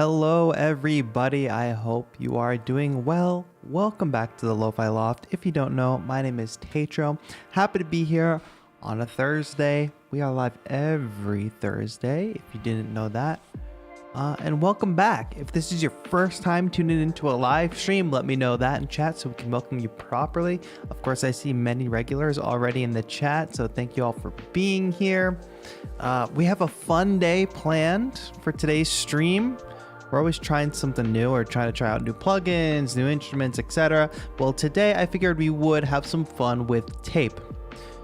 Hello everybody, I hope you are doing well. Welcome back to the Lo-Fi Loft. If you don't know, my name is TAETRO. Happy to be here on a Thursday. We are live every Thursday, if you didn't know that. And welcome back. If this is your first time tuning into a live stream, let me know that in chat so we can welcome you properly. Of course, I see many regulars already in the chat, so thank you all for being here. We have a fun day planned for today's stream. We're always trying something new or trying to try out new plugins, new instruments, etc. Well, today I figured we would have some fun with tape.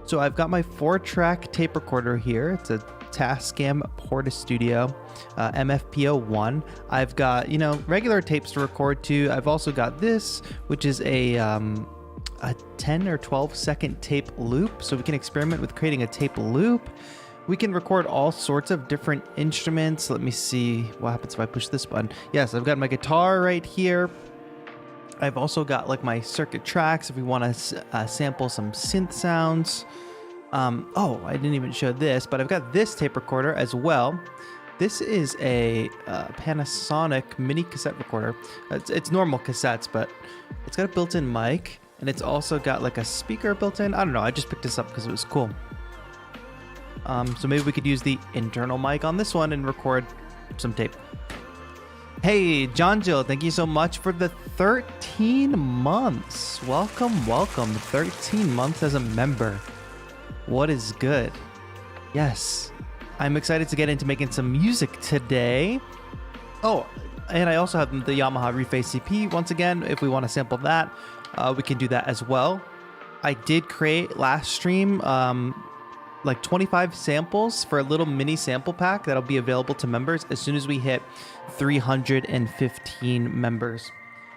So I've got my 4-track tape recorder here. It's a Tascam Porta Studio MFP01. I've got, regular tapes to record to. I've also got this, which is a 10 or 12 second tape loop. So we can experiment with creating a tape loop. We can record all sorts of different instruments. Let me see what happens if I push this button. Yes, I've got my guitar right here. I've also got like my circuit tracks if we want to sample some synth sounds. Oh, I didn't even show this, but I've got this tape recorder as well. This is a Panasonic mini cassette recorder. It's normal cassettes, but it's got a built-in mic, and it's also got like a speaker built in. I don't know, I just picked this up because it was cool. So maybe we could use the internal mic on this one and record some tape. Hey, John Jill, thank you so much for the 13 months. Welcome. 13 months as a member. What is good? Yes, I'm excited to get into making some music today. Oh, and I also have the Yamaha Reface CP. Once again, if we want to sample that, we can do that as well. I did create last stream like 25 samples for a little mini sample pack that'll be available to members as soon as we hit 315 members.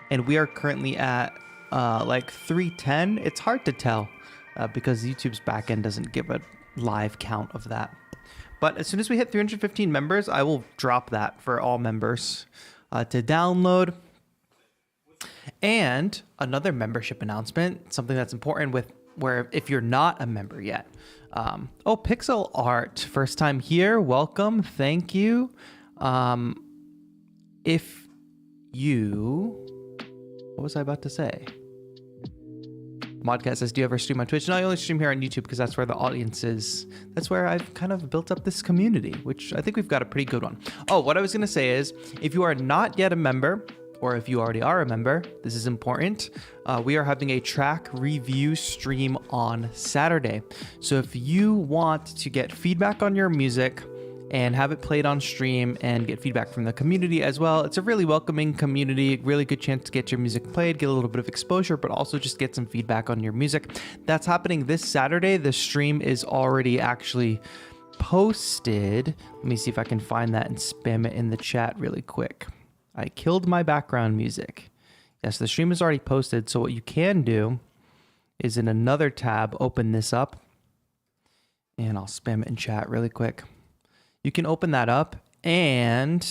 And we are currently at like 310. It's hard to tell because YouTube's backend doesn't give a live count of that. But as soon as we hit 315 members, I will drop that for all members to download. And another membership announcement, something that's important with where if you're not a member yet. Oh, Pixel Art, first time here, welcome, thank you. If you, what was I about to say? Modcast says, do you ever stream on Twitch? No, I only stream here on YouTube because that's where the audience is. That's where I've kind of built up this community, which I think we've got a pretty good one. Oh, what I was gonna say is, if you are not yet a member, or if you already are a member, this is important. We are having a track review stream on Saturday. So if you want to get feedback on your music and have it played on stream and get feedback from the community as well, it's a really welcoming community, really good chance to get your music played, get a little bit of exposure, but also just get some feedback on your music. That's happening this Saturday. The stream is already actually posted. Let me see if I can find that and spam it in the chat really quick. I killed my background music. Yes, the stream is already posted. So what you can do is in another tab, open this up and I'll spam it in chat really quick. You can open that up and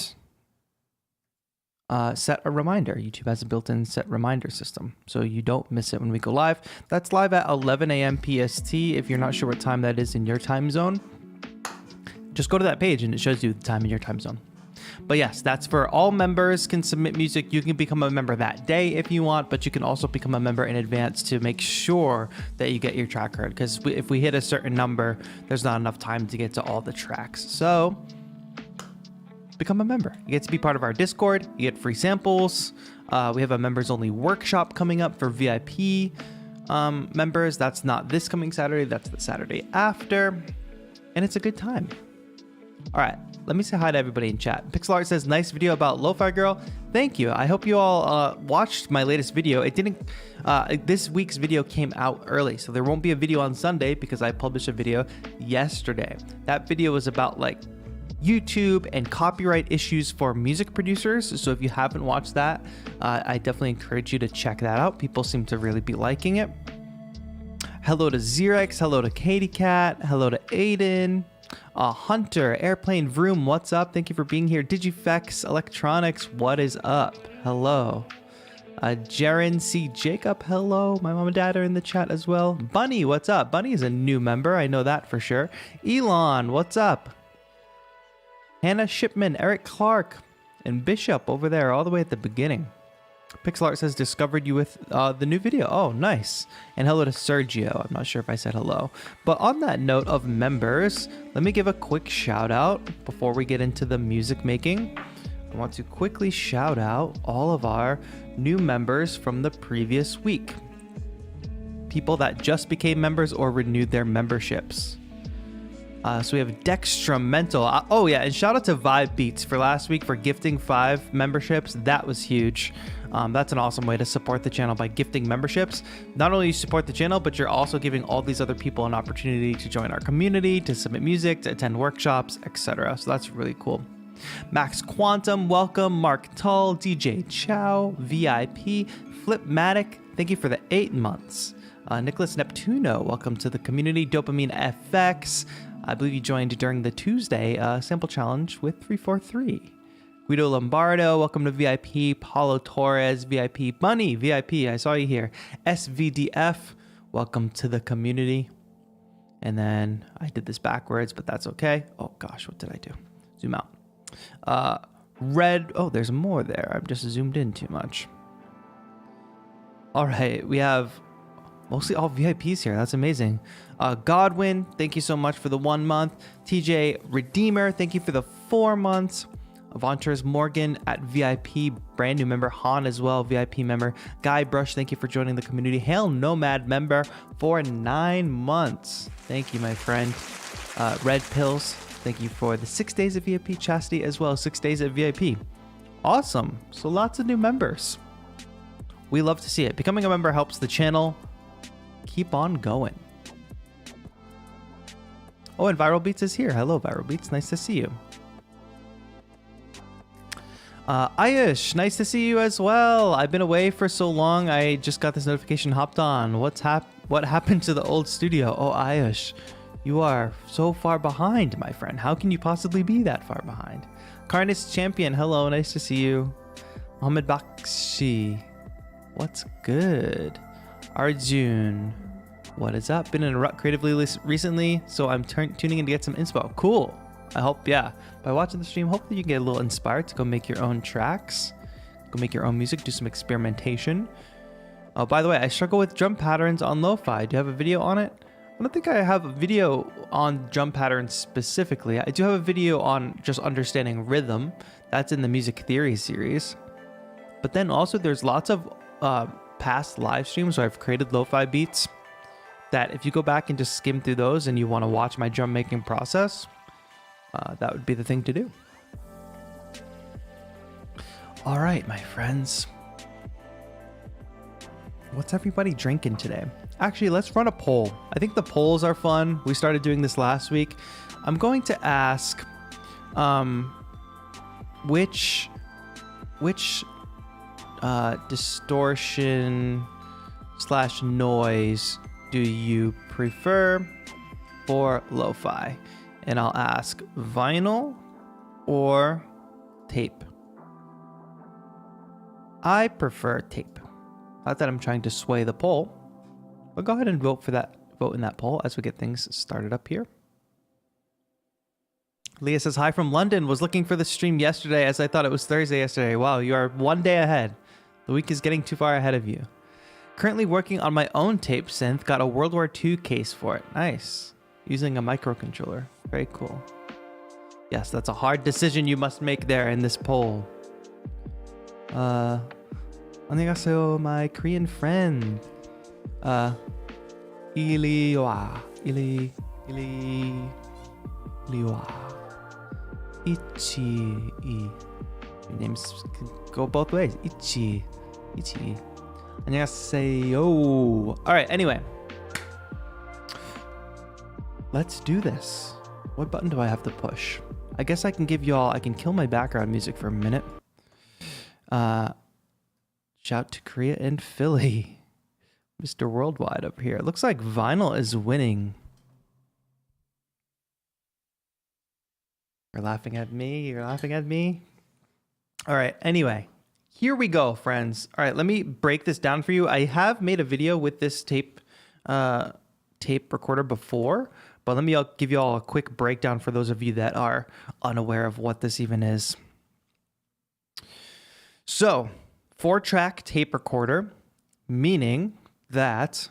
set a reminder. YouTube has a built-in set reminder system, so you don't miss it when we go live. That's live at 11 a.m. PST. If you're not sure what time that is in your time zone, just go to that page and it shows you the time in your time zone. But yes, that's for all members can submit music. You can become a member that day if you want, but you can also become a member in advance to make sure that you get your track heard. Because if we hit a certain number, there's not enough time to get to all the tracks. So become a member. You get to be part of our Discord. You get free samples. We have a members only workshop coming up for VIP members. That's not this coming Saturday. That's the Saturday after. And it's a good time. All right, let me say hi to everybody in chat. Pixel Art says, nice video about Lo-Fi Girl. Thank you. I hope you all watched my latest video. It didn't, this week's video came out early, so there won't be a video on Sunday because I published a video yesterday. That video was about like YouTube and copyright issues for music producers. So if you haven't watched that, I definitely encourage you to check that out. People seem to really be liking it. Hello to Xerex. Hello to Katie Cat. Hello to Aiden. Hunter, Airplane Vroom, what's up? Thank you for being here. Digifex Electronics, what is up? Hello. Jaren C. Jacob, hello. My mom and dad are in the chat as well. Bunny, what's up? Bunny is a new member, I know that for sure. Elon, what's up? Hannah Shipman, Eric Clark, And Bishop over there, all the way at the beginning. Pixel Art says, discovered you with the new video. Oh, nice. And hello to Sergio. I'm not sure if I said hello. But on that note of members, let me give a quick shout out before we get into the music making. I want to quickly shout out all of our new members from the previous week. People that just became members or renewed their memberships. So we have Dextramental. Oh yeah, and shout out to Vibe Beats for last week for gifting 5 memberships. That was huge. That's an awesome way to support the channel by gifting memberships. Not only you support the channel, but you're also giving all these other people an opportunity to join our community, to submit music, to attend workshops, etc. So that's really cool. Max Quantum, welcome. Mark Tull, DJ Chow, VIP, Flipmatic, thank you for the 8 months. Nicholas Neptuno, welcome to the community. Dopamine FX, I believe you joined during the Tuesday sample challenge with 343. Guido Lombardo, welcome to VIP. Paulo Torres, VIP. Bunny, VIP, I saw you here. SVDF, welcome to the community. And then I did this backwards, but that's okay. Oh gosh, what did I do? Zoom out. Red, oh, there's more there. I've just zoomed in too much. All right, we have mostly all VIPs here. That's amazing. Godwin, thank you so much for the 1 month. TJ Redeemer, thank you for the 4 months. Avanters Morgan at VIP, brand new member. Han as well, VIP member. Guy Brush, thank you for joining the community. Hail Nomad member for 9 months. Thank you, my friend. Red Pills, thank you for the 6 days of VIP. Chastity as well, 6 days at VIP. Awesome. So lots of new members. We love to see it. Becoming a member helps the channel keep on going. Oh, and Viral Beats is here. Hello, Viral Beats. Nice to see you. Ayush, nice to see you as well. I've been away for so long. I just got this notification, hopped on. What happened to the old studio? Oh, Ayush, you are so far behind, my friend. How can you possibly be that far behind? Karnis Champion, hello. Nice to see you. Mohammed Bakshi, what's good? Arjun, what is up? Been in a rut creatively recently, so I'm tuning in to get some inspo. Cool. I hope, yeah, by watching the stream, hopefully you can get a little inspired to go make your own tracks, go make your own music, do some experimentation. Oh, by the way, I struggle with drum patterns on lo-fi. Do you have a video on it? I don't think I have a video on drum patterns specifically. I do have a video on just understanding rhythm. That's in the music theory series. But then also there's lots of past live streams where I've created lo-fi beats that if you go back and just skim through those and you want to watch my drum making process, that would be the thing to do. All right, my friends. What's everybody drinking today? Actually, let's run a poll. I think the polls are fun. We started doing this last week. I'm going to ask which distortion / noise do you prefer for lo-fi? And I'll ask vinyl or tape. I prefer tape. Not that I'm trying to sway the poll, but go ahead and vote in that poll as we get things started up here. Leah says, hi from London. Was looking for the stream yesterday as I thought it was Thursday yesterday. Wow, you are 1 day ahead. The week is getting too far ahead of you. Currently working on my own tape synth. Got a World War II case for it. Nice. Using a microcontroller. Very cool. Yes, that's a hard decision you must make there in this poll. 안녕하세요, my Korean friend. Iliwa. Ichi. Your names can go both ways. Ichi. 안녕하세요. All right, anyway. Let's do this. What button do I have to push? I guess I can I can kill my background music for a minute. Shout to Korea and Philly. Mr. Worldwide over here. It looks like vinyl is winning. You're laughing at me. All right, anyway. Here we go, friends. All right, let me break this down for you. I have made a video with this tape recorder before, but let me give you all a quick breakdown for those of you that are unaware of what this even is. So 4-track tape recorder, meaning that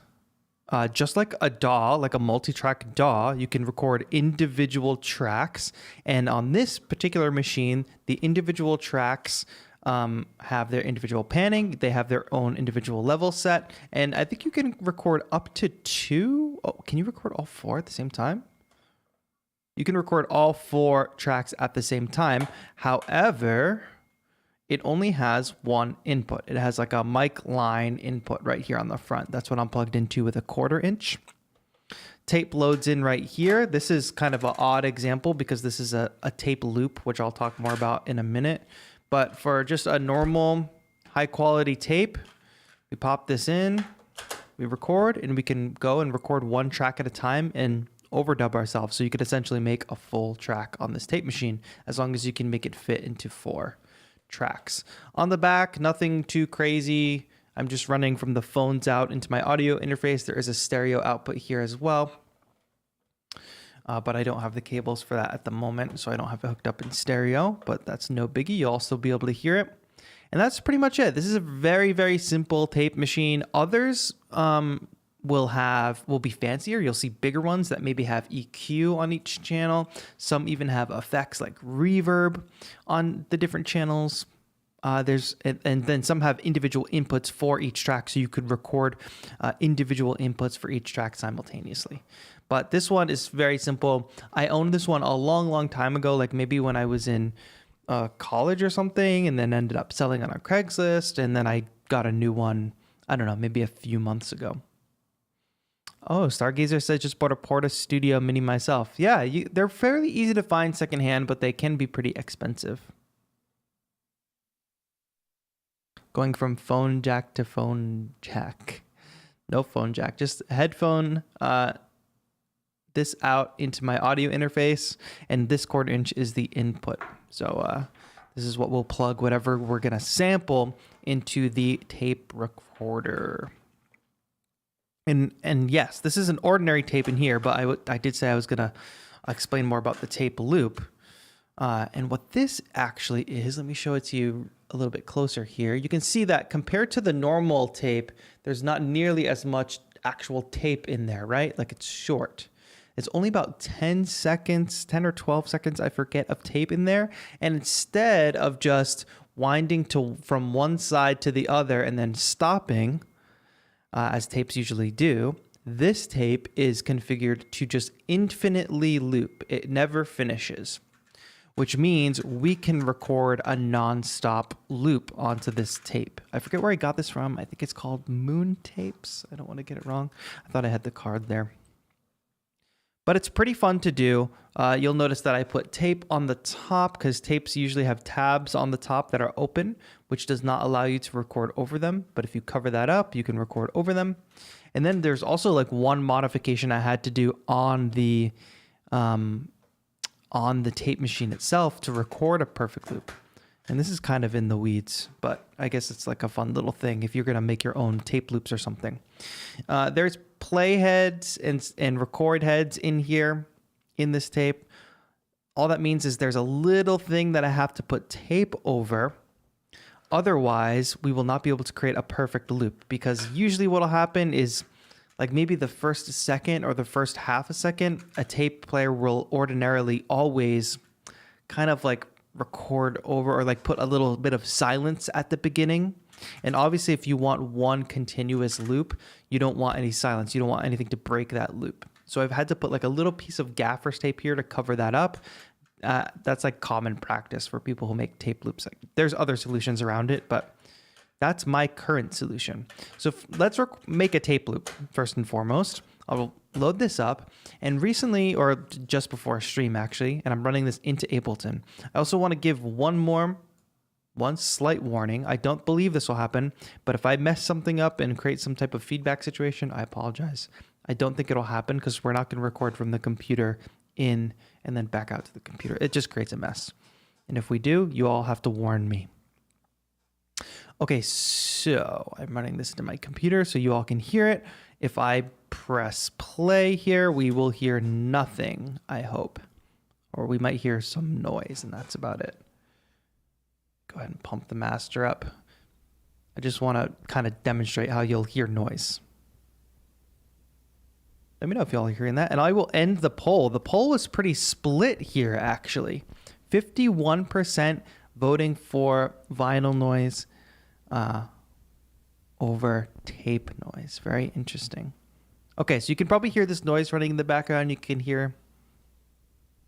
just like a DAW, like a multi-track DAW, you can record individual tracks. And on this particular machine, the individual tracks have their individual panning. They have their own individual level set. And I think you can record up to 2. Oh, can you record all 4 at the same time? You can record all 4 tracks at the same time. However, it only has one input. It has like a mic line input right here on the front. That's what I'm plugged into with a 1/4 inch. Tape loads in right here. This is kind of an odd example because this is a tape loop, which I'll talk more about in a minute. But for just a normal high quality tape, we pop this in, we record, and we can go and record 1 track at a time and overdub ourselves. So you could essentially make a full track on this tape machine as long as you can make it fit into 4 tracks. On the back, nothing too crazy. I'm just running from the phones out into my audio interface. There is a stereo output here as well, but I don't have the cables for that at the moment, so I don't have it hooked up in stereo, but that's no biggie. You'll also be able to hear it. And that's pretty much it. This is a very, very simple tape machine. Others will be fancier. You'll see bigger ones that maybe have EQ on each channel. Some even have effects like reverb on the different channels. And then some have individual inputs for each track, so you could record individual inputs for each track simultaneously. But this one is very simple. I owned this one a long, long time ago, like maybe when I was in college or something, and then ended up selling on a Craigslist, and then I got a new one, I don't know, maybe a few months ago. Oh, Stargazer says just bought a Porta Studio Mini myself. Yeah, they're fairly easy to find secondhand, but they can be pretty expensive. Going from phone jack to phone jack. No phone jack, just headphone this out into my audio interface, and this 1/4 inch is the input. So this is what we'll plug whatever we're gonna sample into the tape recorder. And yes, this is an ordinary tape in here, but I did say I was gonna explain more about the tape loop. And what this actually is, let me show it to you a little bit closer here. You can see that compared to the normal tape, there's not nearly as much actual tape in there, right? Like it's short. It's only about 10 seconds, 10 or 12 seconds, I forget, of tape in there. And instead of just winding from one side to the other and then stopping, as tapes usually do, this tape is configured to just infinitely loop. It never finishes, which means we can record a non-stop loop onto this tape. I forget where I got this from. I think it's called Moon Tapes. I don't want to get it wrong. I thought I had the card there. But it's pretty fun to do. You'll notice that I put tape on the top because tapes usually have tabs on the top that are open, which does not allow you to record over them. But if you cover that up, you can record over them. And then there's also like one modification I had to do on the tape machine itself to record a perfect loop. And this is kind of in the weeds, but I guess it's like a fun little thing if you're going to make your own tape loops or something. There's play heads and record heads in here in this tape. All that means is there's a little thing that I have to put tape over. Otherwise, we will not be able to create a perfect loop, because usually what will happen is like maybe the first second or the first half a second, a tape player will ordinarily always kind of like record over or like put a little bit of silence at the beginning. And obviously if you want one continuous loop, you don't want any silence. You don't want anything to break that loop. So I've had to put like a little piece of gaffer's tape here to cover that up. That's like common practice for people who make tape loops. Like, there's other solutions around it, but that's my current solution. So let's make a tape loop first and foremost. I'll load this up, and recently, or just before a stream actually, and I'm running this into Ableton. I also want to give one slight warning. I don't believe this will happen, but if I mess something up and create some type of feedback situation, I apologize. I don't think it'll happen because we're not going to record from the computer in and then back out to the computer. It just creates a mess. And if we do, you all have to warn me. Okay, so I'm running this into my computer so you all can hear it. If I press play here, we will hear nothing, I hope. Or we might hear some noise, and that's about it. go ahead and pump the master up. I just want to kind of demonstrate how you'll hear noise. Let me know if y'all are hearing that. And I will end the poll. The poll was pretty split here, actually. 51% voting for vinyl noise over tape noise. Very interesting. Okay, so you can probably hear this noise running in the background. You can hear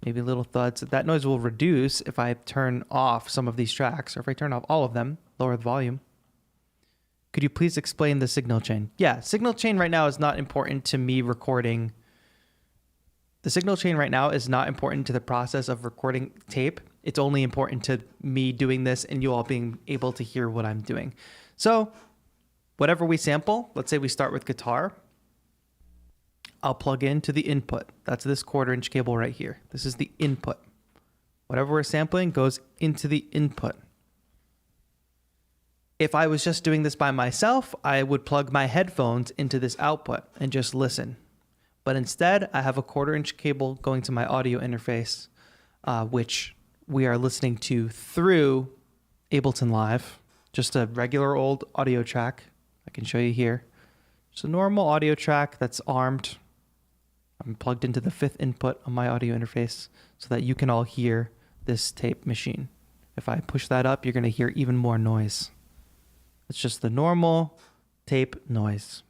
maybe little thuds. That noise will reduce if I turn off some of these tracks, or if I turn off all of them, lower the volume. Could you please explain the signal chain? Yeah, signal chain right now is not important to me recording. The signal chain right now is not important to the process of recording tape. It's only important to me doing this and you all being able to hear what I'm doing. So whatever we sample, let's say we start with guitar, I'll plug into the input. That's this 1/4-inch cable right here. This is the input. Whatever we're sampling goes into the input. If I was just doing this by myself, I would plug my headphones into this output and just listen. But instead, I have a 1/4-inch cable going to my audio interface, which we are listening to through Ableton Live. Just a regular old audio track. I can show you here. Just a normal audio track that's armed. I'm plugged into the 5th input on my audio interface so that you can all hear this tape machine. If I push that up, you're going to hear even more noise. It's just the normal tape noise.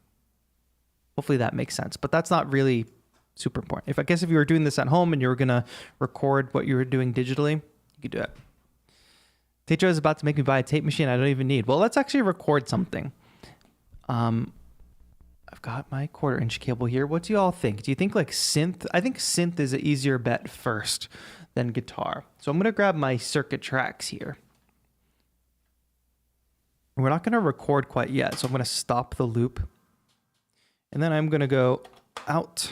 Hopefully that makes sense, but that's not really super important. I guess if you were doing this at home and you were going to record what you were doing digitally, you could do it. TAETRO is about to make me buy a tape machine I don't even need. Well, let's actually record something. I've got my 1/4-inch cable here. What do you all think? Do you think like synth? I think synth is an easier bet first than guitar. So I'm going to grab my circuit tracks here. We're not going to record quite yet, so I'm going to stop the loop. And then I'm going to go out.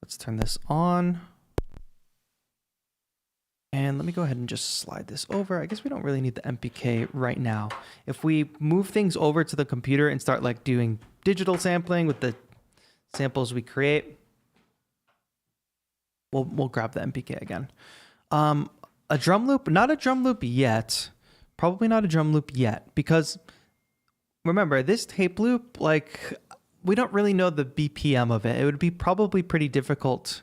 Let's turn this on. And let me go ahead and just slide this over. I guess we don't really need the MPK right now. If we move things over to the computer and start like doing digital sampling with the samples we create, we'll grab the MPK again. A drum loop, not a drum loop yet. Probably not a drum loop yet, because remember this tape loop, like we don't really know the BPM of it. It would be probably pretty difficult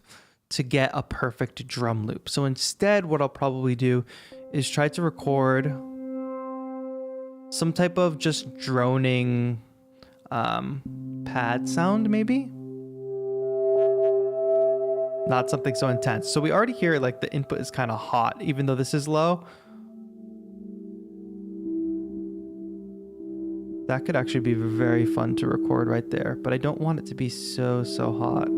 to get a perfect drum loop. So instead, what I'll probably do is try to record some type of just droning pad sound, maybe. Not something so intense. So we already hear like the input is kind of hot, even though this is low. That could actually be very fun to record right there, but I don't want it to be so hot.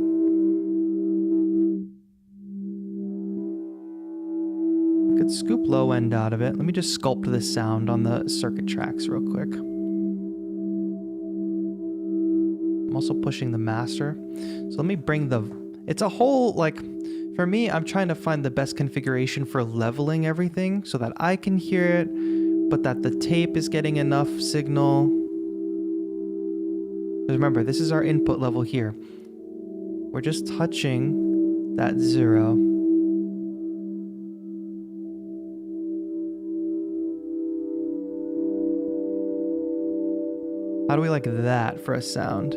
I could scoop low end out of it. Let me just sculpt the sound on the circuit tracks real quick. I'm also pushing the master. So let me bring it's a whole, like, for me, I'm trying to find the best configuration for leveling everything so that I can hear it, but that the tape is getting enough signal. Because remember, this is our input level here. We're just touching that 0. How do we like that for a sound?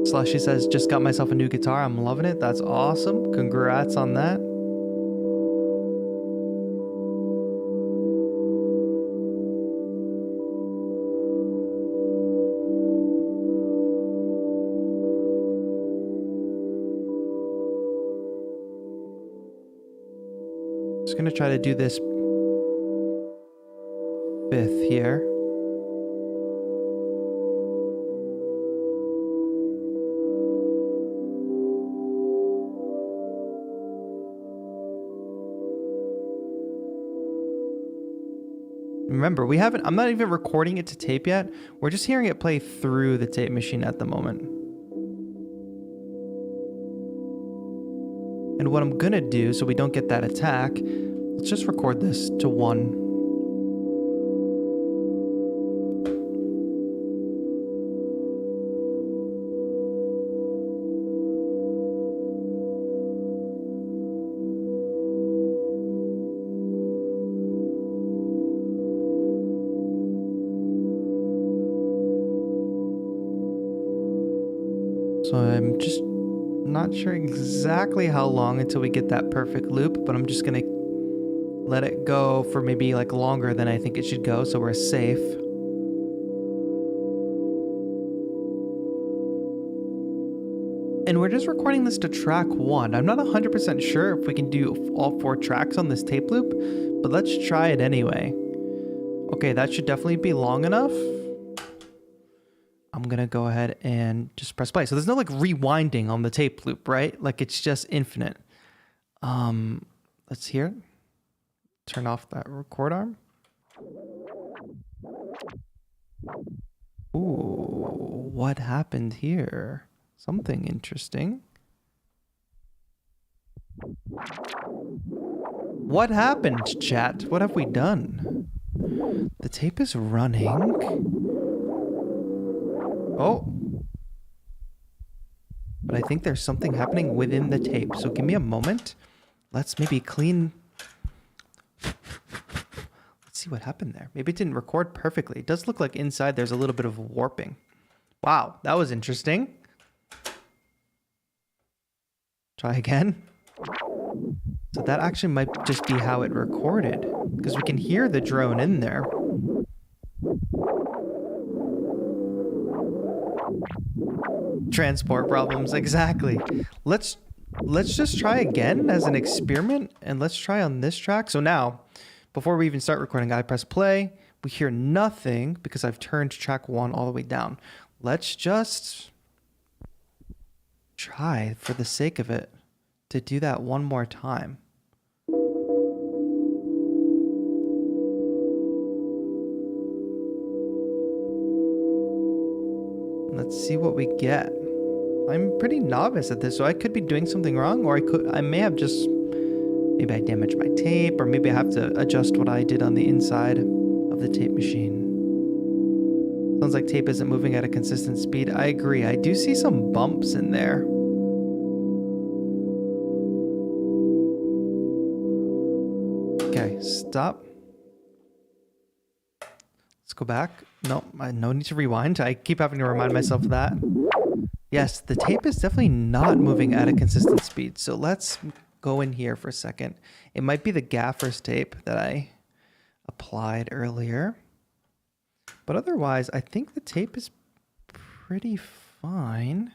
Slushy says, just got myself a new guitar. I'm loving it. That's awesome. Congrats on that. Just going to try to do this 5th here. Remember, I'm not even recording it to tape yet. We're just hearing it play through the tape machine at the moment. And what I'm gonna do, so we don't get that attack, let's just record this to 1. So I'm just not sure exactly how long until we get that perfect loop, but I'm just gonna let it go for maybe like longer than I think it should go, so we're safe. And we're just recording this to track 1. I'm not 100% sure if we can do all 4 tracks on this tape loop, but let's try it anyway. Okay, that should definitely be long enough. I'm gonna go ahead and just press play. So there's no like rewinding on the tape loop, right? Like it's just infinite. Let's hear it. Turn off that record arm. Ooh, what happened here? Something interesting. What happened, chat? What have we done? The tape is running. Oh. But I think there's something happening within the tape. So give me a moment. Let's maybe clean. Let's see what happened there. Maybe it didn't record perfectly. It does look like inside there's a little bit of warping. Wow, that was interesting. Try again. So that actually might just be how it recorded, because we can hear the drone in there. Transport problems, exactly. Let's just try again as an experiment, and let's try on this track. So now, before we even start recording, I press play. We hear nothing because I've turned track 1 all the way down. Let's just try, for the sake of it, to do that one more time. Let's see what we get. I'm pretty novice at this, so I could be doing something wrong, or I may have just, maybe I damaged my tape, or maybe I have to adjust what I did on the inside of the tape machine. Sounds like tape isn't moving at a consistent speed. I agree. I do see some bumps in there. Okay, stop. Let's go back. No, no need to rewind. I keep having to remind myself of that. Yes, the tape is definitely not moving at a consistent speed. So let's go in here for a second. It might be the gaffer's tape that I applied earlier. But otherwise, I think the tape is pretty fine.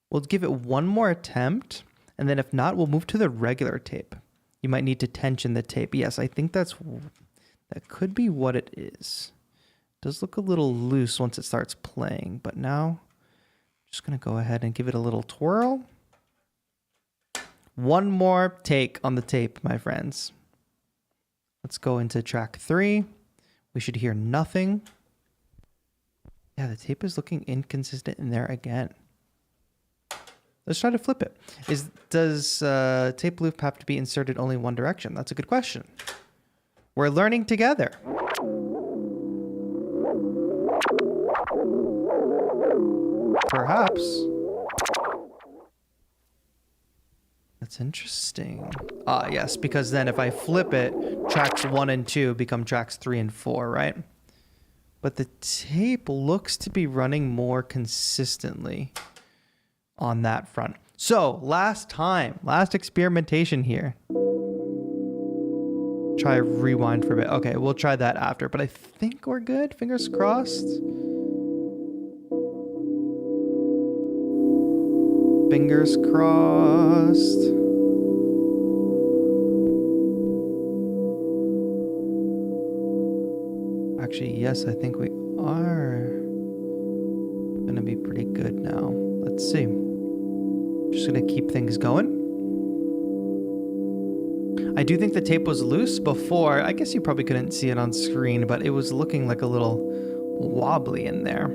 We'll give it one more attempt. And then if not, we'll move to the regular tape. You might need to tension the tape. Yes, I think that could be what it is. It does look a little loose once it starts playing. But now, I'm just going to go ahead and give it a little twirl. One more take on the tape, my friends. Let's go into track 3. We should hear nothing. Yeah, the tape is looking inconsistent in there again. Let's try to flip it. Does tape loop have to be inserted only one direction? That's a good question. We're learning together. Perhaps. That's interesting. Ah, yes, because then if I flip it, tracks 1 and 2 become tracks 3 and 4, right? But the tape looks to be running more consistently on that front. So, last experimentation here. Try rewind for a bit. Okay, we'll try that after, but I think we're good. Fingers crossed. Fingers crossed. Actually, yes, I think we are gonna be pretty good now. Let's see. Just gonna keep things going. I do think the tape was loose before. I guess you probably couldn't see it on screen, but it was looking like a little wobbly in there.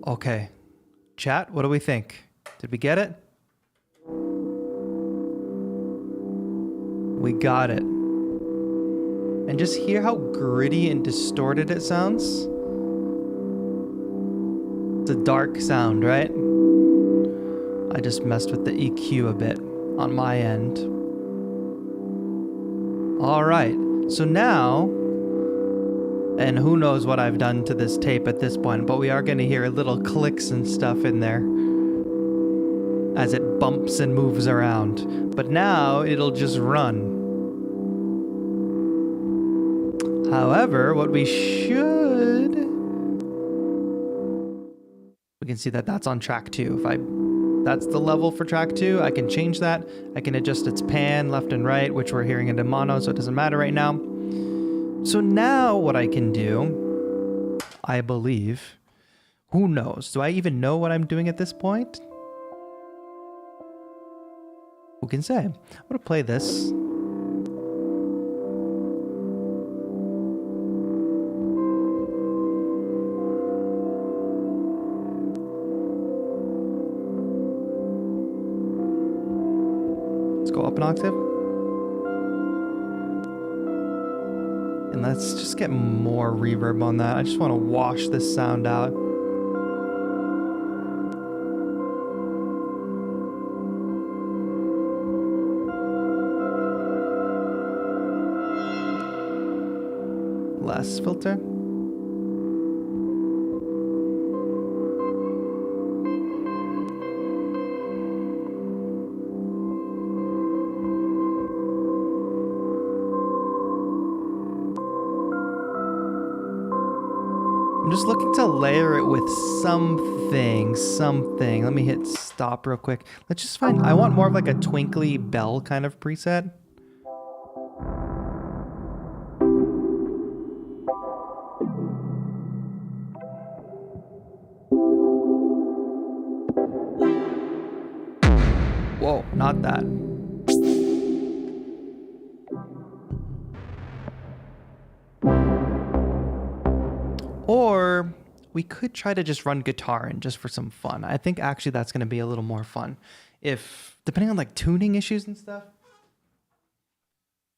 Okay. Chat, what do we think? Did we get it? We got it. And just hear how gritty and distorted it sounds. It's a dark sound, right? I just messed with the EQ a bit on my end. All right. So now And who knows what I've done to this tape at this point, but we are going to hear little clicks and stuff in there as it bumps and moves around. But now it'll just run. However, what we should... We can see that that's on track 2. That's the level for track 2. I can change that. I can adjust its pan left and right, which we're hearing into mono, so it doesn't matter right now. So now what I can do, I believe, who knows? Do I even know what I'm doing at this point? Who can say? I'm going to play this. Let's go up an octave. And let's just get more reverb on that. I just want to wash this sound out. Less filter. I'm just looking to layer it with something. Let me hit stop real quick. Let's just find, I want more of like a twinkly bell kind of preset. Whoa, not that. Or we could try to just run guitar in just for some fun. I think actually that's going to be a little more fun. If, depending on like tuning issues and stuff.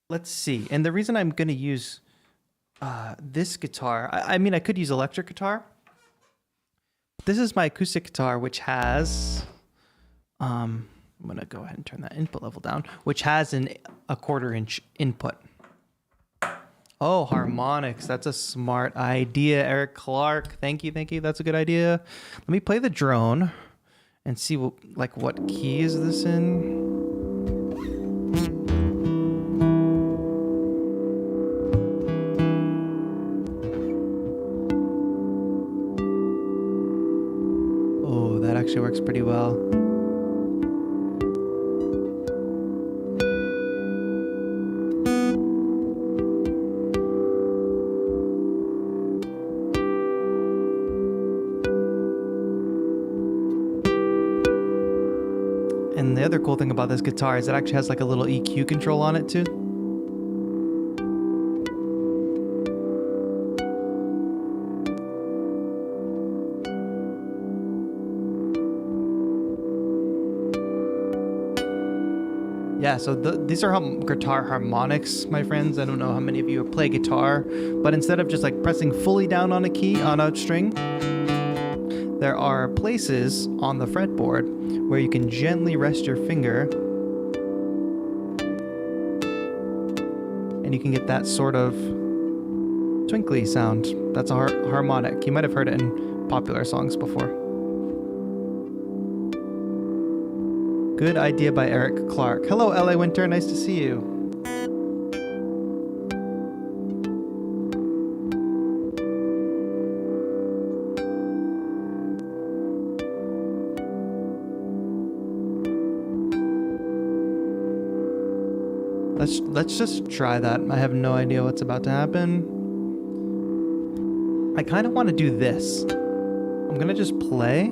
Let's see. And the reason I'm going to use this guitar, I mean, I could use electric guitar. This is my acoustic guitar, which has, I'm going to go ahead and turn that input level down, which has a 1/4 inch input. Oh, harmonics. That's a smart idea, Eric Clark. Thank you. That's a good idea. Let me play the drone and see what key is this in. Oh, that actually works pretty well. And the other cool thing about this guitar is it actually has like a little EQ control on it too. Yeah, so these are guitar harmonics, my friends. I don't know how many of you play guitar, but instead of just like pressing fully down on a key, on a string, there are places on the fretboard where you can gently rest your finger and you can get that sort of twinkly sound. That's a harmonic. You might have heard it in popular songs before. Good idea by Eric Clark. Hello, LA Winter. Nice to see you. Let's just try that. I have no idea what's about to happen. I kind of want to do this. I'm gonna just play.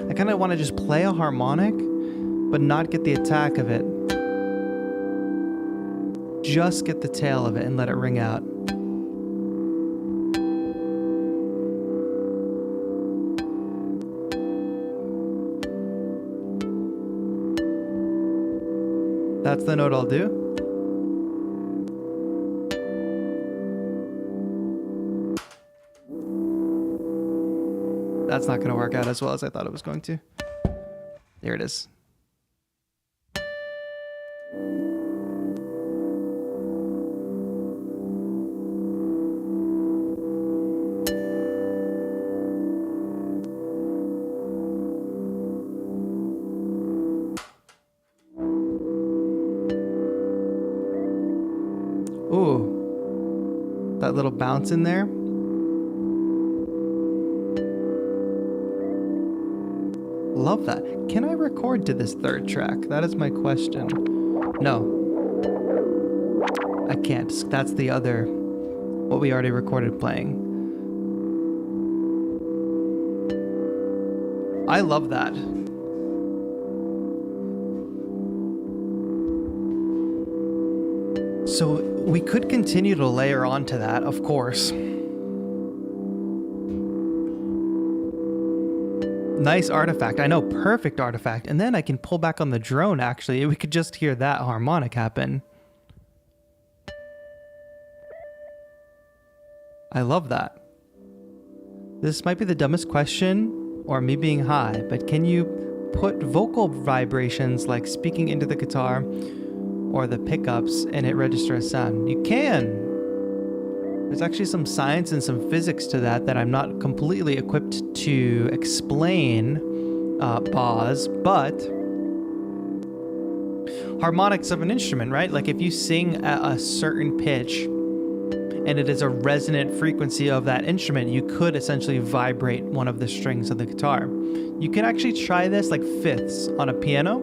I kind of want to just play a harmonic, but not get the attack of it. Just get the tail of it and let it ring out. That's the note I'll do. That's not going to work out as well as I thought it was going to. There it is. Ooh, that little bounce in there. Love that. Can I record to this third track? That is my question. No, I can't. That's the other, what we already recorded playing. I love that. So we could continue to layer onto that, of course. Nice artifact. I know, perfect artifact. And then I can pull back on the drone, actually. We could just hear that harmonic happen. I love that. This might be the dumbest question, or me being high, but can you put vocal vibrations like speaking into the guitar or the pickups and it register a sound? You can. There's actually some science and some physics to that I'm not completely equipped to explain, Boz, but harmonics of an instrument, right? Like if you sing at a certain pitch and it is a resonant frequency of that instrument, you could essentially vibrate one of the strings of the guitar. You can actually try this like fifths on a piano.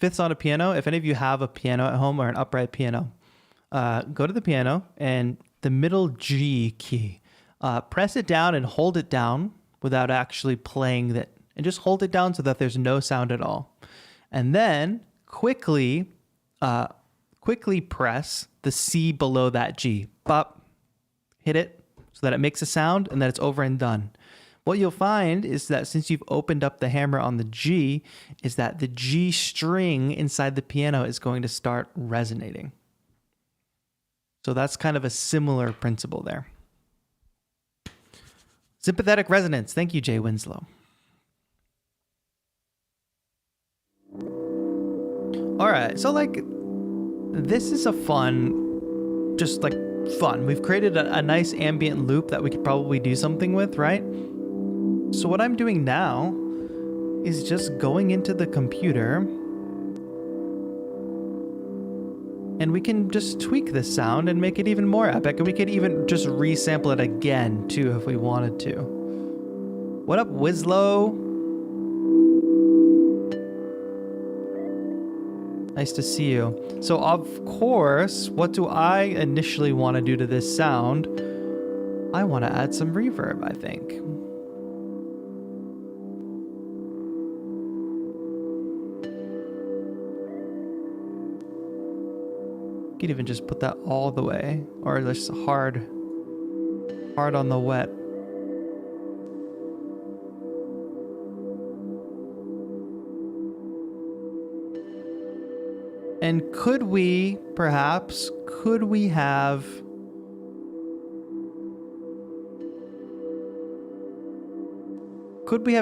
Fifths on a piano. If any of you have a piano at home or an upright piano, go to the piano and the middle G key, press it down and hold it down without actually playing it, and just hold it down so that there's no sound at all. And then quickly press the C below that G. Bop, hit it so that it makes a sound and that it's over and done. What you'll find is that since you've opened up the hammer on the G, is that the G string inside the piano is going to start resonating. So that's kind of a similar principle there. Sympathetic resonance. Thank you, Jay Winslow. All right, so like, this is a fun, just like fun. We've created a nice ambient loop that we could probably do something with, right? So what I'm doing now is just going into the computer and we can just tweak this sound and make it even more epic. And we could even just resample it again too if we wanted to. What up, Wislow? Nice to see you. So of course, what do I initially want to do to this sound? I want to add some reverb, I think. You could even just put that all the way, or just hard on the wet. And could we have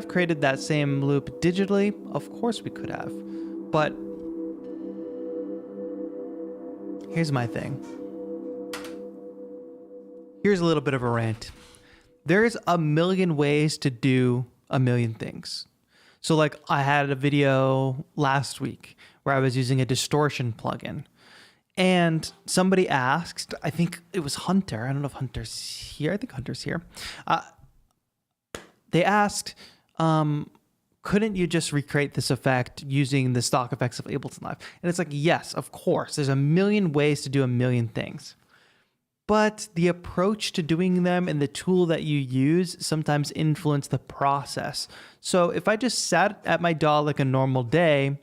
created that same loop digitally? Of course we could have, but here's my thing. Here's a little bit of a rant. There's a million ways to do a million things. So like I had a video last week where I was using a distortion plugin and somebody asked, I think it was Hunter. I don't know if Hunter's here. I think Hunter's here. They asked, couldn't you just recreate this effect using the stock effects of Ableton Live? And it's like, yes, of course. There's a million ways to do a million things. But the approach to doing them and the tool that you use sometimes influence the process. So if I just sat at my DAW like a normal day,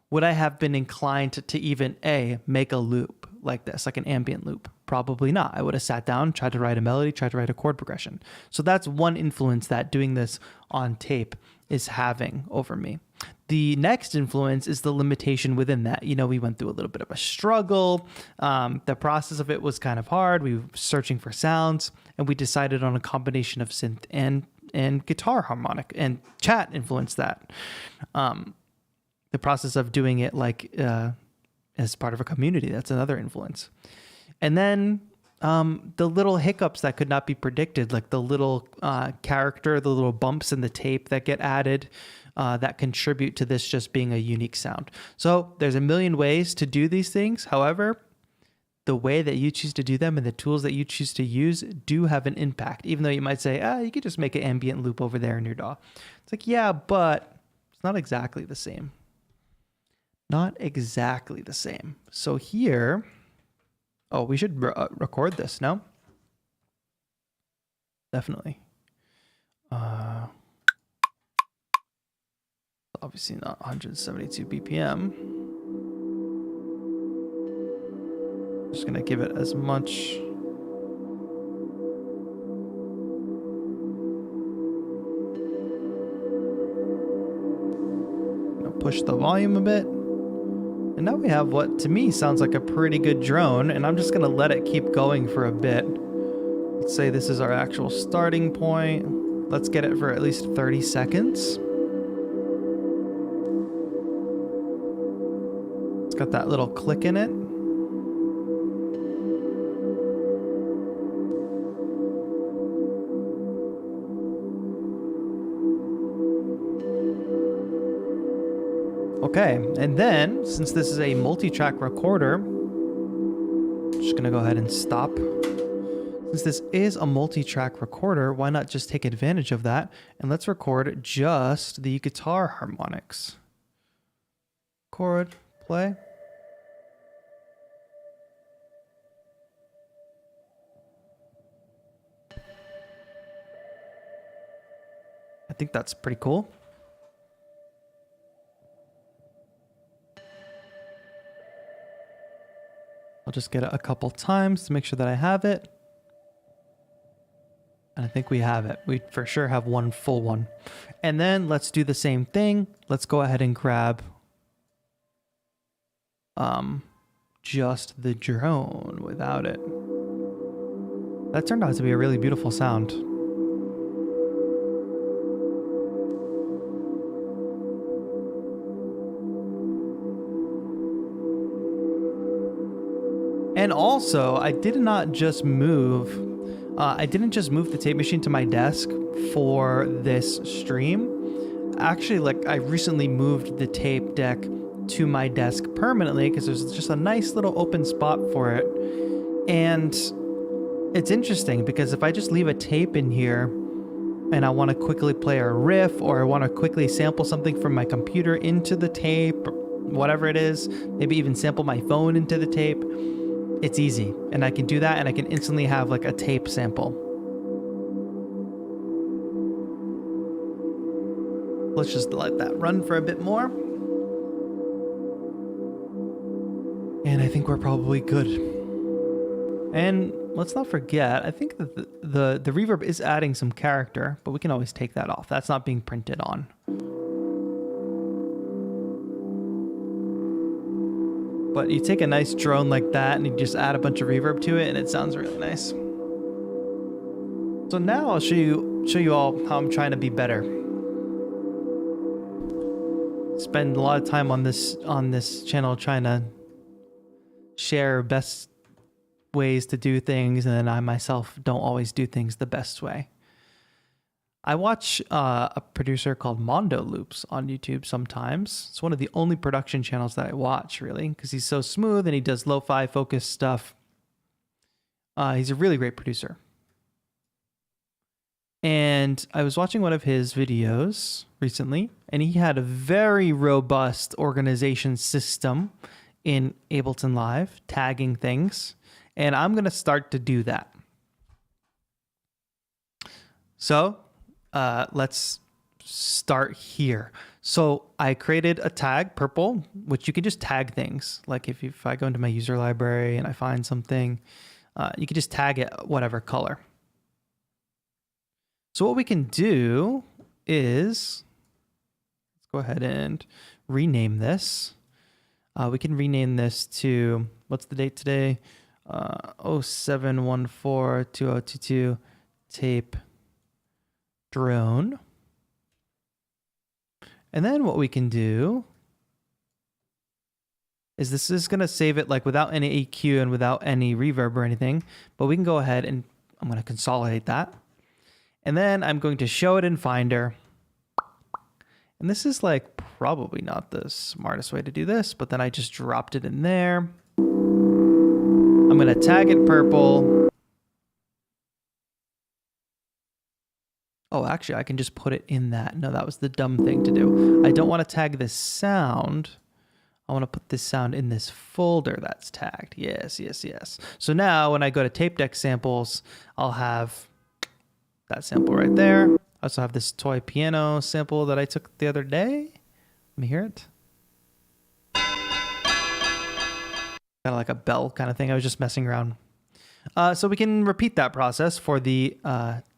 would I have been inclined to even make a loop like this, like an ambient loop? Probably not. I would have sat down, tried to write a melody, tried to write a chord progression. So that's one influence that doing this on tape is having over me. The next influence is the limitation within that. You know, we went through a little bit of a struggle. The process of it was kind of hard. We were searching for sounds and we decided on a combination of synth and and guitar harmonic, and chat influenced that. The process of doing it like as part of a community, that's another influence. And then the little hiccups that could not be predicted, like the little character, the little bumps in the tape that get added, that contribute to this just being a unique sound. So there's a million ways to do these things. However, the way that you choose to do them and the tools that you choose to use do have an impact, even though you might say, you could just make an ambient loop over there in your DAW. It's like, yeah, but it's not exactly the same. Not exactly the same. So here, we should record this, no? Definitely. Obviously not 172 BPM. Just gonna give it as much. Push the volume a bit. And now we have what to me sounds like a pretty good drone, and I'm just gonna let it keep going for a bit. Let's say this is our actual starting point. Let's get it for at least 30 seconds. It's got that little click in it. Okay, and then, since this is a multi-track recorder, I'm just gonna go ahead and stop. Since this is a multi-track recorder, why not just take advantage of that, and let's record just the guitar harmonics. Record, play. I think that's pretty cool. I'll just get it a couple times to make sure that I have it. And I think we have it. We for sure have one full one. And then let's do the same thing. Let's go ahead and grab just the drone without it. That turned out to be a really beautiful sound. And also, I didn't just move the tape machine to my desk for this stream. Actually, I recently moved the tape deck to my desk permanently because there's just a nice little open spot for it. And it's interesting because if I just leave a tape in here and I want to quickly play a riff, or I want to quickly sample something from my computer into the tape, whatever it is, maybe even sample my phone into the tape, it's easy, and I can do that, and I can instantly have a tape sample. Let's just let that run for a bit more. And I think we're probably good. And let's not forget, I think that the reverb is adding some character, but we can always take that off. That's not being printed on. But you take a nice drone like that and you just add a bunch of reverb to it and it sounds really nice. So now I'll show you all how I'm trying to be better. Spend a lot of time on this channel trying to share best ways to do things, and then I myself don't always do things the best way. I watch a producer called Mondo Loops on YouTube sometimes. It's one of the only production channels that I watch, really, because he's so smooth and he does lo-fi focused stuff. He's a really great producer. And I was watching one of his videos recently, and he had a very robust organization system in Ableton Live, tagging things. And I'm going to start to do that. So let's start here. So I created a tag, purple, which you can just tag things. Like if I go into my user library and I find something, you can just tag it whatever color. So what we can do is, let's go ahead and rename this. We can rename this to, what's the date today? 07142022 tape drone. And then what we can do is this is going to save it like without any EQ and without any reverb or anything. But we can go ahead and I'm going to consolidate that. And then I'm going to show it in Finder. And this is like probably not the smartest way to do this, but then I just dropped it in there. I'm going to tag it purple. Oh, actually, I can just put it in that. No, that was the dumb thing to do. I don't want to tag this sound. I want to put this sound in this folder that's tagged. Yes, yes, yes. So now when I go to tape deck samples, I'll have that sample right there. I also have this toy piano sample that I took the other day. Let me hear it. Kind of like a bell kind of thing. I was just messing around. So we can repeat that process for the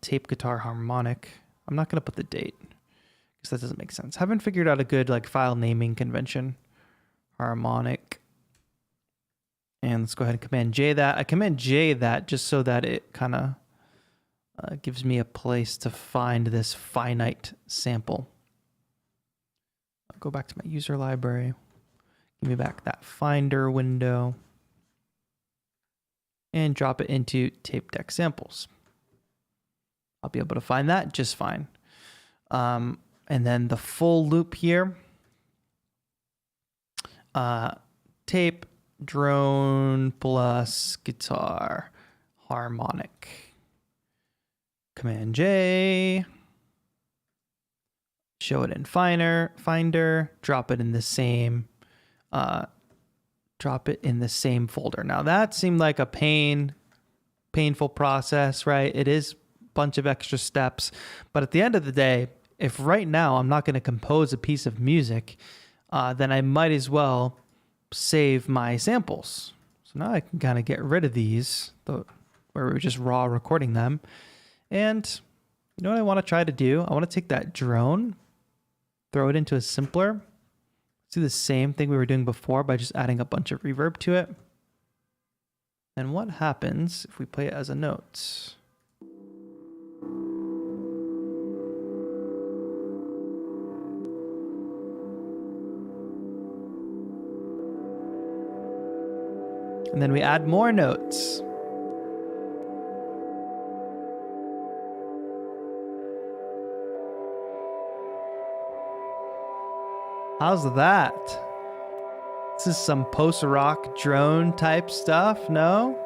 tape guitar harmonic. I'm not going to put the date because that doesn't make sense. Haven't figured out a good like file naming convention. Harmonic. And let's go ahead and Command J that. I Command J that just so that it kind of gives me a place to find this finite sample. I'll go back to my user library. Give me back that Finder window. And drop it into tape deck samples. I'll be able to find that just fine. And then the full loop here. Tape, drone, plus guitar, harmonic. Command J. Show it in Finder. Drop it in the same folder. Now that seemed like a painful process, right? It is a bunch of extra steps, but at the end of the day, if right now I'm not going to compose a piece of music, then I might as well save my samples. So now I can kind of get rid of these, where we're just raw recording them. And you know what I want to try to do? I want to take that drone, throw it into a simpler. Do the same thing we were doing before by just adding a bunch of reverb to it. And what happens if we play it as a note? And then we add more notes. How's that? This is some post-rock drone type stuff, no?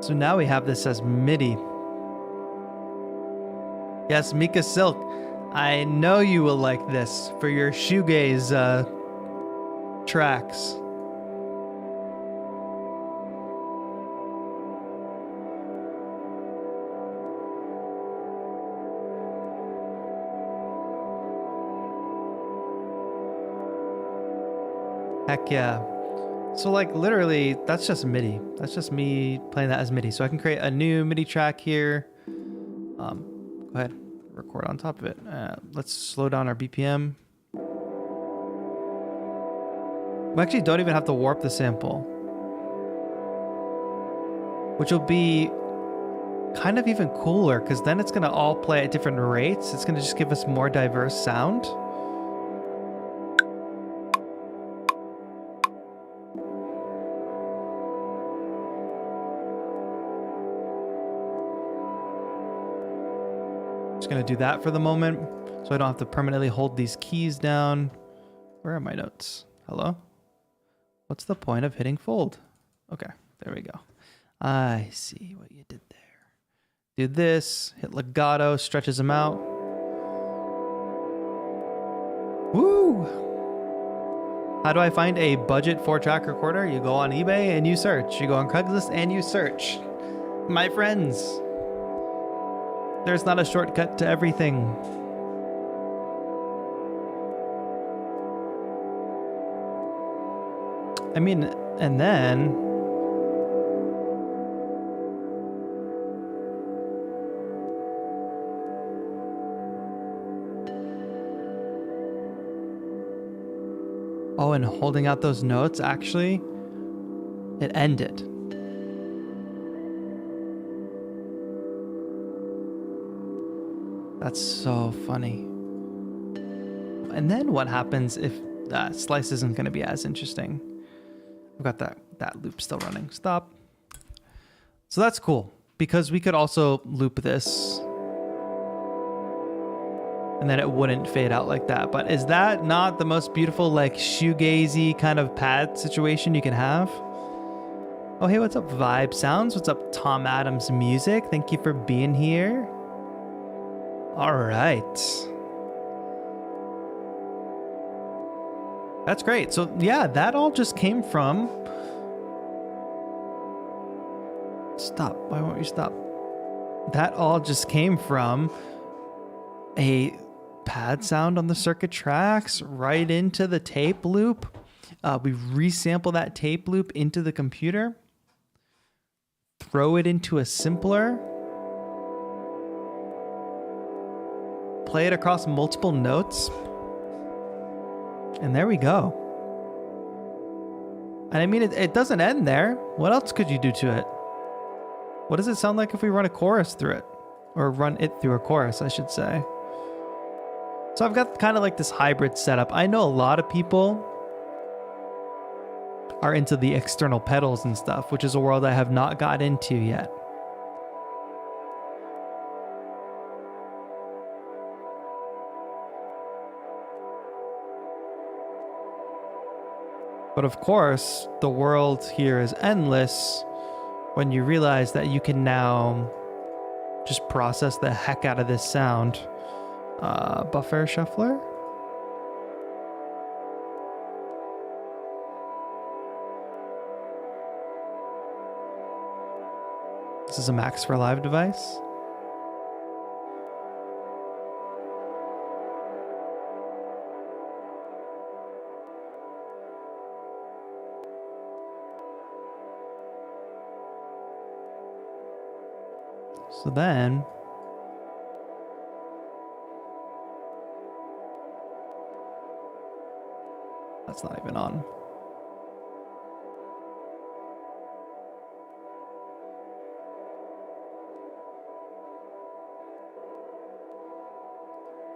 So now we have this as MIDI. Yes, Mika Silk, I know you will like this for your shoegaze tracks. Heck yeah. So like literally that's just MIDI. That's just me playing that as MIDI. So I can create a new MIDI track here. Go ahead, record on top of it. Let's slow down our BPM. We actually don't even have to warp the sample, which will be kind of even cooler because then it's going to all play at different rates. It's going to just give us more diverse sound. Just going to do that for the moment so I don't have to permanently hold these keys down. Where are my notes? Hello? What's the point of hitting fold? Okay, there we go. I see what you did there. Do this, hit legato, stretches them out. Woo! How do I find a budget 4-track recorder? You go on eBay and you search. You go on Craigslist and you search. My friends, there's not a shortcut to everything. I mean, and then Oh, and holding out those notes, actually, it ended. That's so funny. And then what happens if slice isn't going to be as interesting? I've got that loop still running. Stop. So that's cool because we could also loop this and then it wouldn't fade out like that. But is that not the most beautiful, like, shoegazy kind of pad situation you can have? Oh, hey, what's up, Vibe Sounds? What's up, Tom Adams Music? Thank you for being here. All right. That's great. So, yeah, that all just came from... Stop. Why won't you stop? That all just came from a pad sound on the circuit tracks right into the tape loop. We resample that tape loop into the computer, throw it into a simpler, play it across multiple notes, and there we go. And I mean, it doesn't end there. What else could you do to it? What does it sound like if we run a chorus through it? Or run it through a chorus, I should say. So I've got kind of like this hybrid setup. I know a lot of people are into the external pedals and stuff, which is a world I have not got into yet. But of course, the world here is endless when you realize that you can now just process the heck out of this sound. Buffer shuffler? This is a Max for Live device. So then that's not even on.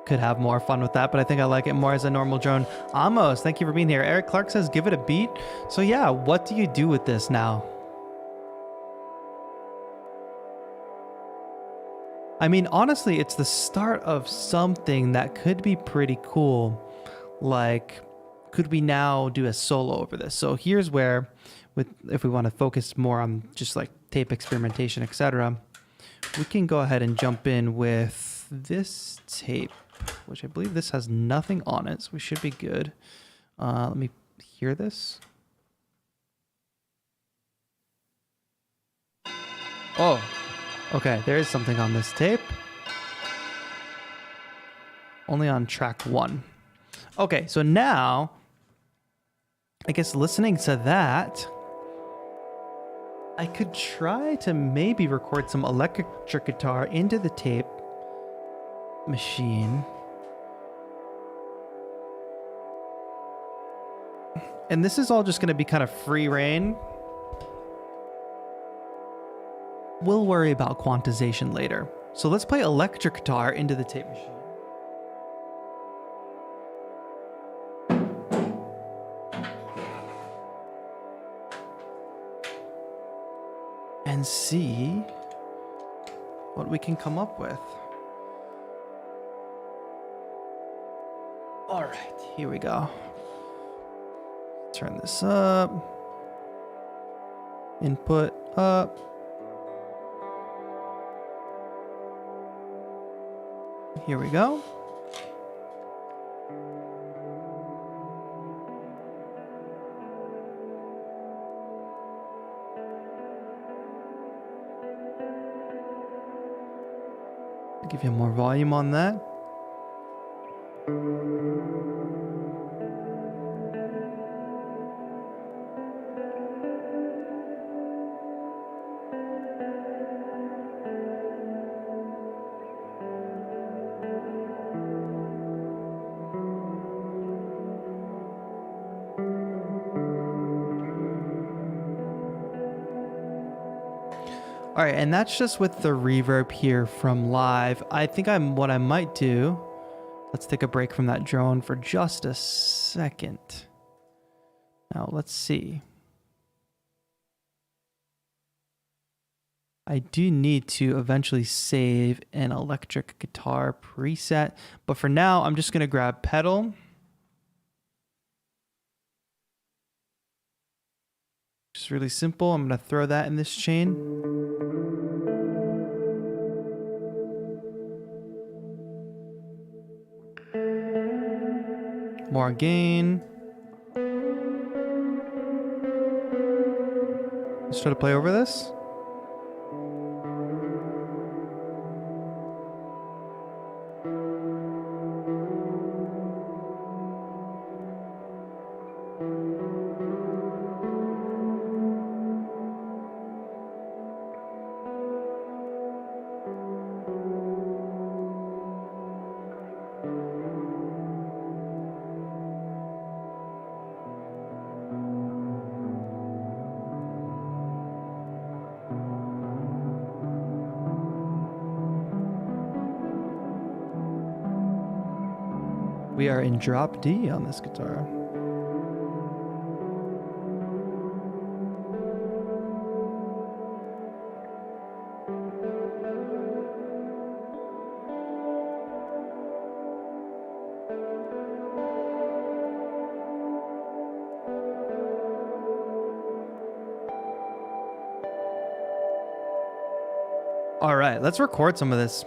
Could have more fun with that, but I think I like it more as a normal drone. Amos, thank you for being here. Eric Clark says, give it a beat. So yeah, what do you do with this now? I mean, honestly, it's the start of something that could be pretty cool. Like, could we now do a solo over this? So here's where, if we want to focus more on just like tape experimentation, etc., we can go ahead and jump in with this tape, which I believe this has nothing on it, so we should be good. Let me hear this. Oh, okay, there is something on this tape. Only on track 1. Okay, so now, I guess listening to that, I could try to maybe record some electric guitar into the tape machine. And this is all just going to be kind of free reign. We'll worry about quantization later. So let's play electric guitar into the tape machine. And see what we can come up with. All right, here we go. Turn this up. Input up. Here we go. Give you more volume on that. All right, and that's just with the reverb here from live. I think what I might do, let's take a break from that drone for just a second. Now let's see. I do need to eventually save an electric guitar preset, but for now, I'm just gonna grab pedal. Just really simple. I'm gonna throw that in this chain. More gain. Let's try to play over this. We are in drop D on this guitar. All right, let's record some of this.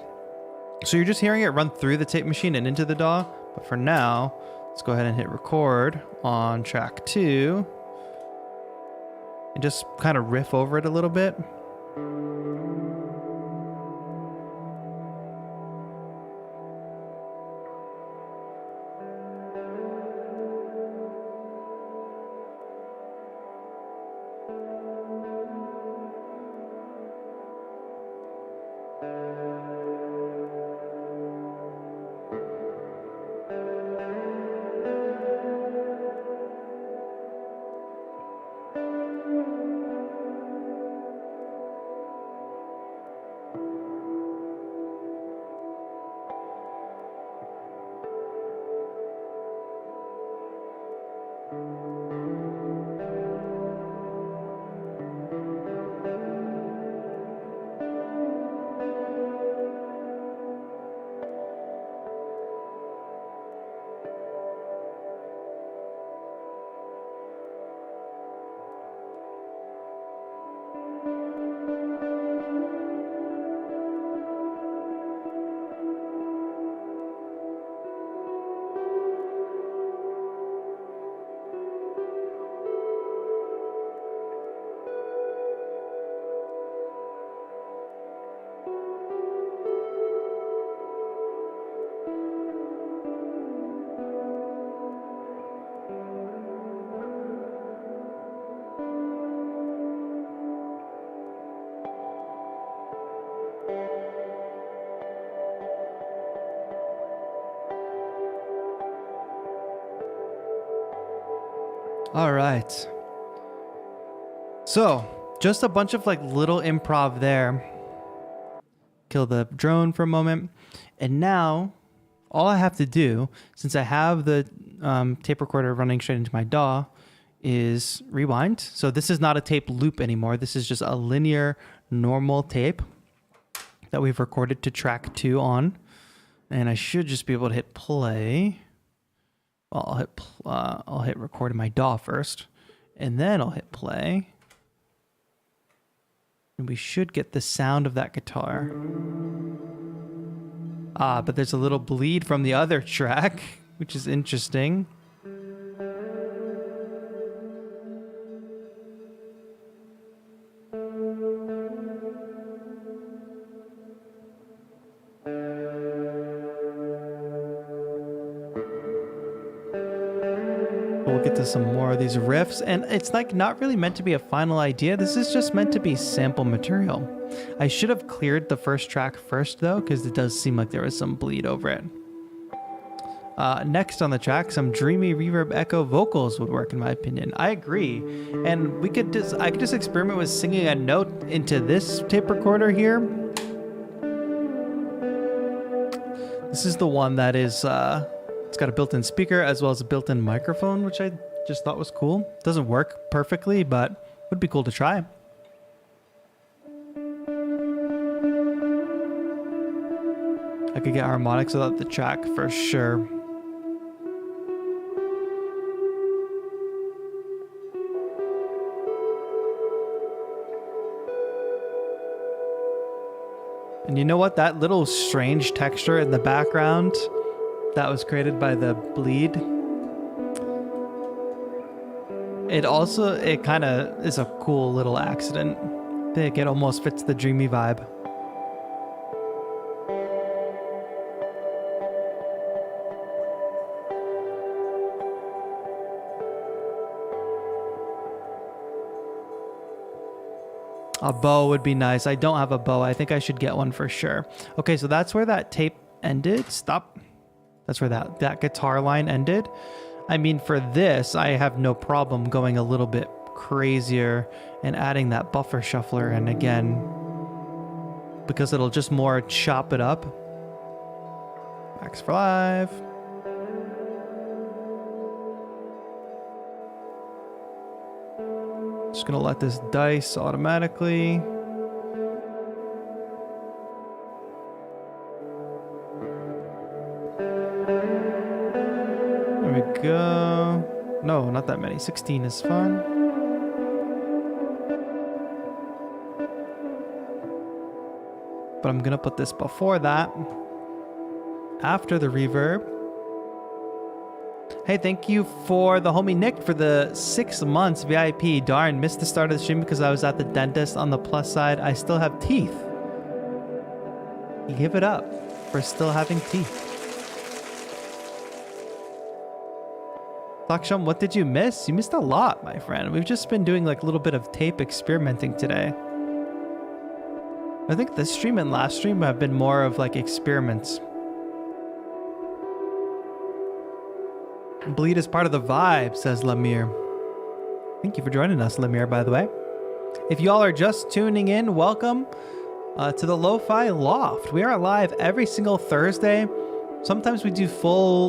So you're just hearing it run through the tape machine and into the DAW. But for now, let's go ahead and hit record on track 2 and just kind of riff over it a little bit. All right. So just a bunch of like little improv there. Kill the drone for a moment. And now all I have to do, since I have the tape recorder running straight into my DAW, is rewind. So this is not a tape loop anymore. This is just a linear normal tape that we've recorded to track 2 on. And I should just be able to hit play. Well, I'll hit record in my DAW first, and then I'll hit play. And we should get the sound of that guitar. But there's a little bleed from the other track, which is interesting. We'll get to some more of these riffs, and it's like not really meant to be a final idea. This is just meant to be sample material. I should have cleared the first track first though, because it does seem like there was some bleed over it. Next on the track, some dreamy reverb echo vocals would work in my opinion. I agree. And I could just experiment with singing a note into this tape recorder here. This is the one that is, it's got a built-in speaker as well as a built-in microphone, which I just thought was cool. Doesn't work perfectly, but would be cool to try. I could get harmonics without the track for sure. And you know what? That little strange texture in the background that was created by the bleed, it kind of is a cool little accident. I think it almost fits the dreamy vibe. A bow would be nice. I don't have a bow. I think I should get one for sure. Okay, so that's where that tape ended. Stop. That's where that guitar line ended. I mean, for this, I have no problem going a little bit crazier and adding that buffer shuffler in again, because it'll just more chop it up. Max for live. Just gonna let this dice automatically. There we go. No, not that many. 16 is fun. But I'm gonna put this before that. After the reverb. Hey, thank you for the homie Nick for the 6 months VIP. Darn, missed the start of the stream because I was at the dentist. On the plus side, I still have teeth. You give it up for still having teeth. Laksham, what did you miss? You missed a lot, my friend. We've just been doing like a little bit of tape experimenting today. I think this stream and last stream have been more of like experiments. Bleed is part of the vibe, says Lemire. Thank you for joining us, Lemire, by the way. If y'all are just tuning in, welcome to the Lo-Fi Loft. We are live every single Thursday. Sometimes we do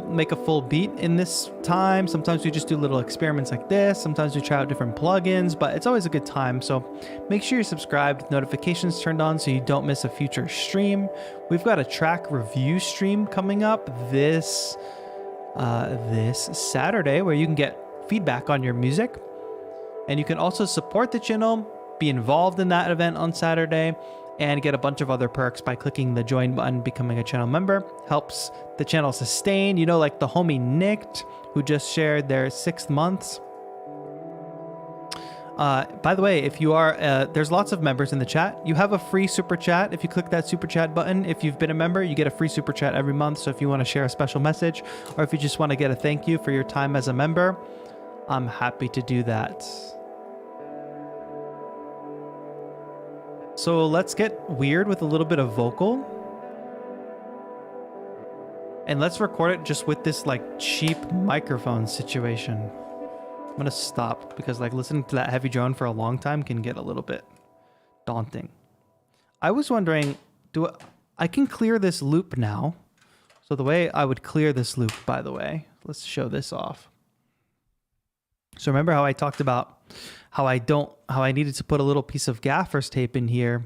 make a full beat in this time. Sometimes we just do little experiments like this. Sometimes we try out different plugins, but it's always a good time. So make sure you're subscribed, notifications turned on so you don't miss a future stream. We've got a track review stream coming up this Saturday where you can get feedback on your music, and you can also support the channel, be involved in that event on Saturday, and get a bunch of other perks by clicking the join button. Becoming a channel member helps the channel sustain, you know, like the homie Nick who just shared their 6 months. By the way, if you are, there's lots of members in the chat. You have a free super chat. If you click that super chat button, if you've been a member, you get a free super chat every month. So if you want to share a special message, or if you just want to get a thank you for your time as a member, I'm happy to do that. So let's get weird with a little bit of vocal. And let's record it just with this like cheap microphone situation. I'm gonna stop because like listening to that heavy drone for a long time can get a little bit daunting. I was wondering, I can clear this loop now. So the way I would clear this loop, by the way, let's show this off. So remember how I talked about how I needed to put a little piece of gaffer's tape in here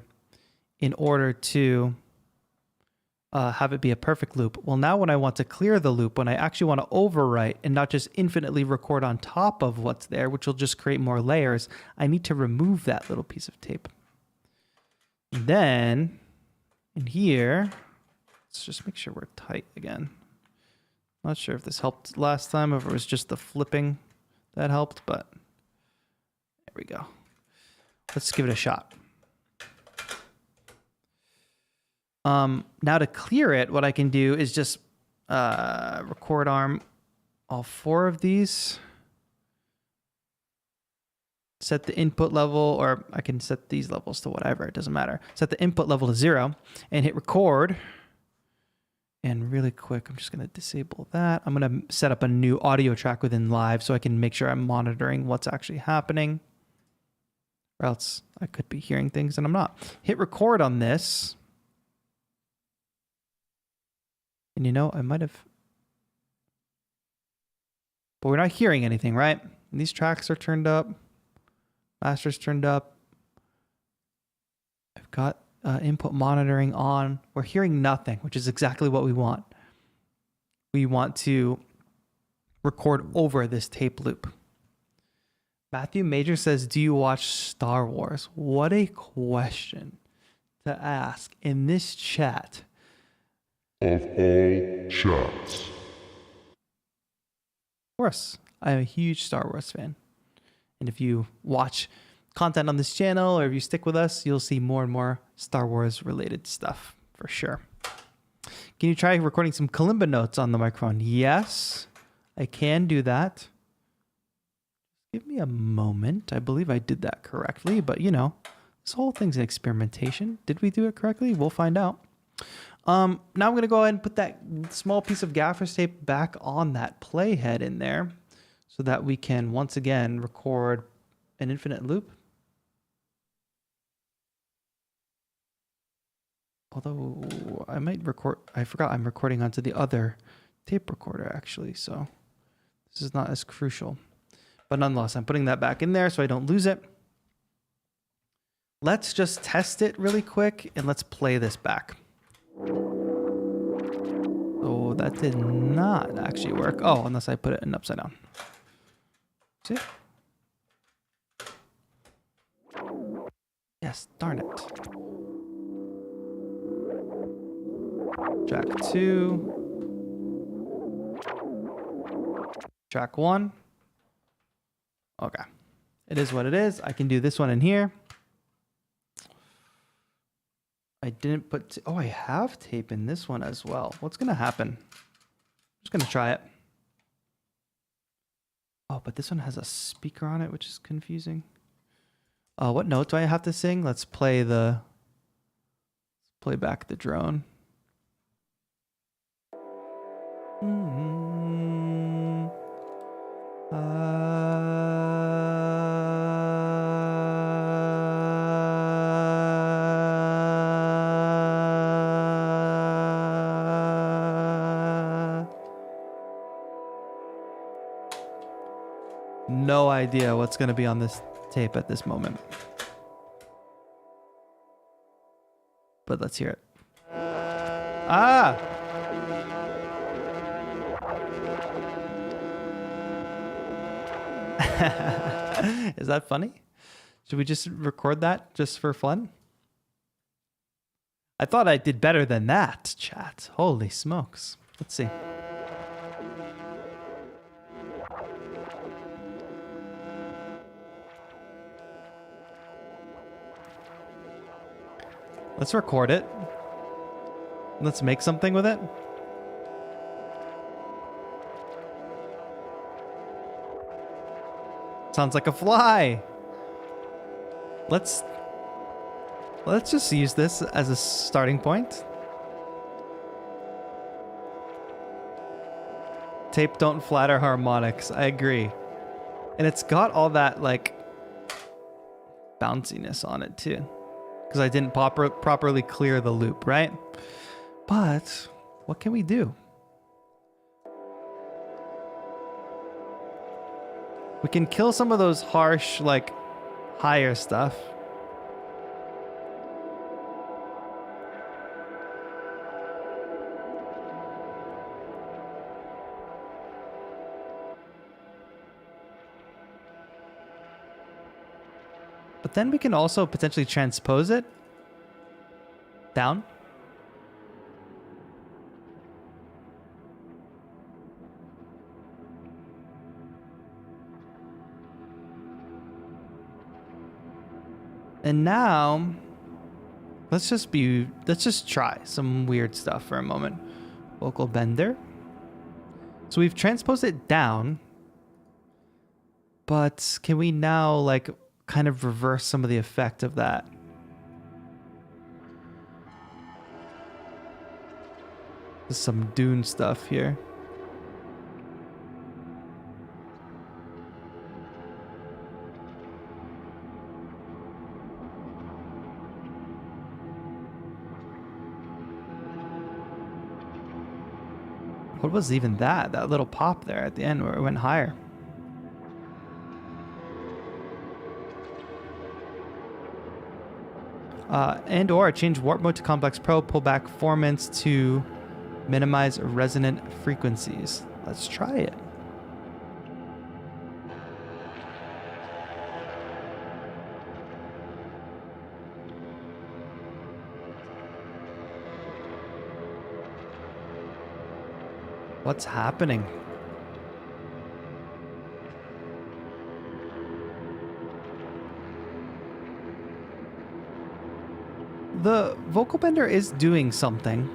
in order to have it be a perfect loop. Well, now when I want to clear the loop, when I actually want to overwrite and not just infinitely record on top of what's there, which will just create more layers, I need to remove that little piece of tape. And then in here, let's just make sure we're tight again. Not sure if this helped last time, or if it was just the flipping that helped, but there we go. Let's give it a shot. Now to clear it, what I can do is just record arm all 4 of these. Set the input level, or I can set these levels to whatever, it doesn't matter. Set the input level to 0 and hit record. And really quick, I'm just going to disable that. I'm going to set up a new audio track within Live so I can make sure I'm monitoring what's actually happening. Or else I could be hearing things and I'm not. Hit record on this. And you know, I might have... But we're not hearing anything, right? And these tracks are turned up. Master's turned up. I've got input monitoring on. We're hearing nothing, which is exactly what we want. We want to record over this tape loop. Matthew Major says, do you watch Star Wars? What a question to ask in this chat. Of all chats. Of course, I'm a huge Star Wars fan. And if you watch content on this channel or if you stick with us, you'll see more and more Star Wars related stuff for sure. Can you try recording some kalimba notes on the microphone? Yes, I can do that. Give me a moment. I believe I did that correctly, but you know, this whole thing's an experimentation. Did we do it correctly? We'll find out. Now I'm going to go ahead and put that small piece of gaffer's tape back on that playhead in there so that we can once again record an infinite loop. Although I might record, I forgot I'm recording onto the other tape recorder actually, so this is not as crucial. But nonetheless, I'm putting that back in there so I don't lose it. Let's just test it really quick and let's play this back. So that did not actually work. Oh, unless I put it in upside down. See? Yes, darn it. Track 2. Track 1. Okay. It is what it is. I can do this one in here. I didn't put... Oh, I have tape in this one as well. What's going to happen? I'm just going to try it. Oh, but this one has a speaker on it, which is confusing. What note do I have to sing? Let's play back the drone. No idea what's going to be on this tape at this moment. But let's hear it. Ah! Is that funny? Should we just record that just for fun? I thought I did better than that, chat. Holy smokes. Let's see. Let's record it. Let's make something with it. Sounds like a fly. Let's just use this as a starting point. Tape don't flatter harmonics. I agree. And it's got all that like bounciness on it too. Because I didn't properly clear the loop, right? But what can we do? We can kill some of those harsh, like, higher stuff. But then we can also potentially transpose it down. And now, let's just try some weird stuff for a moment. Vocal bender. So we've transposed it down, but can we now like kind of reverse some of the effect of that? There's some Dune stuff here. What was even that? That little pop there at the end where it went higher. And or change warp mode to complex pro, pull back formants to minimize resonant frequencies. Let's try it. What's happening? The vocal bender is doing something,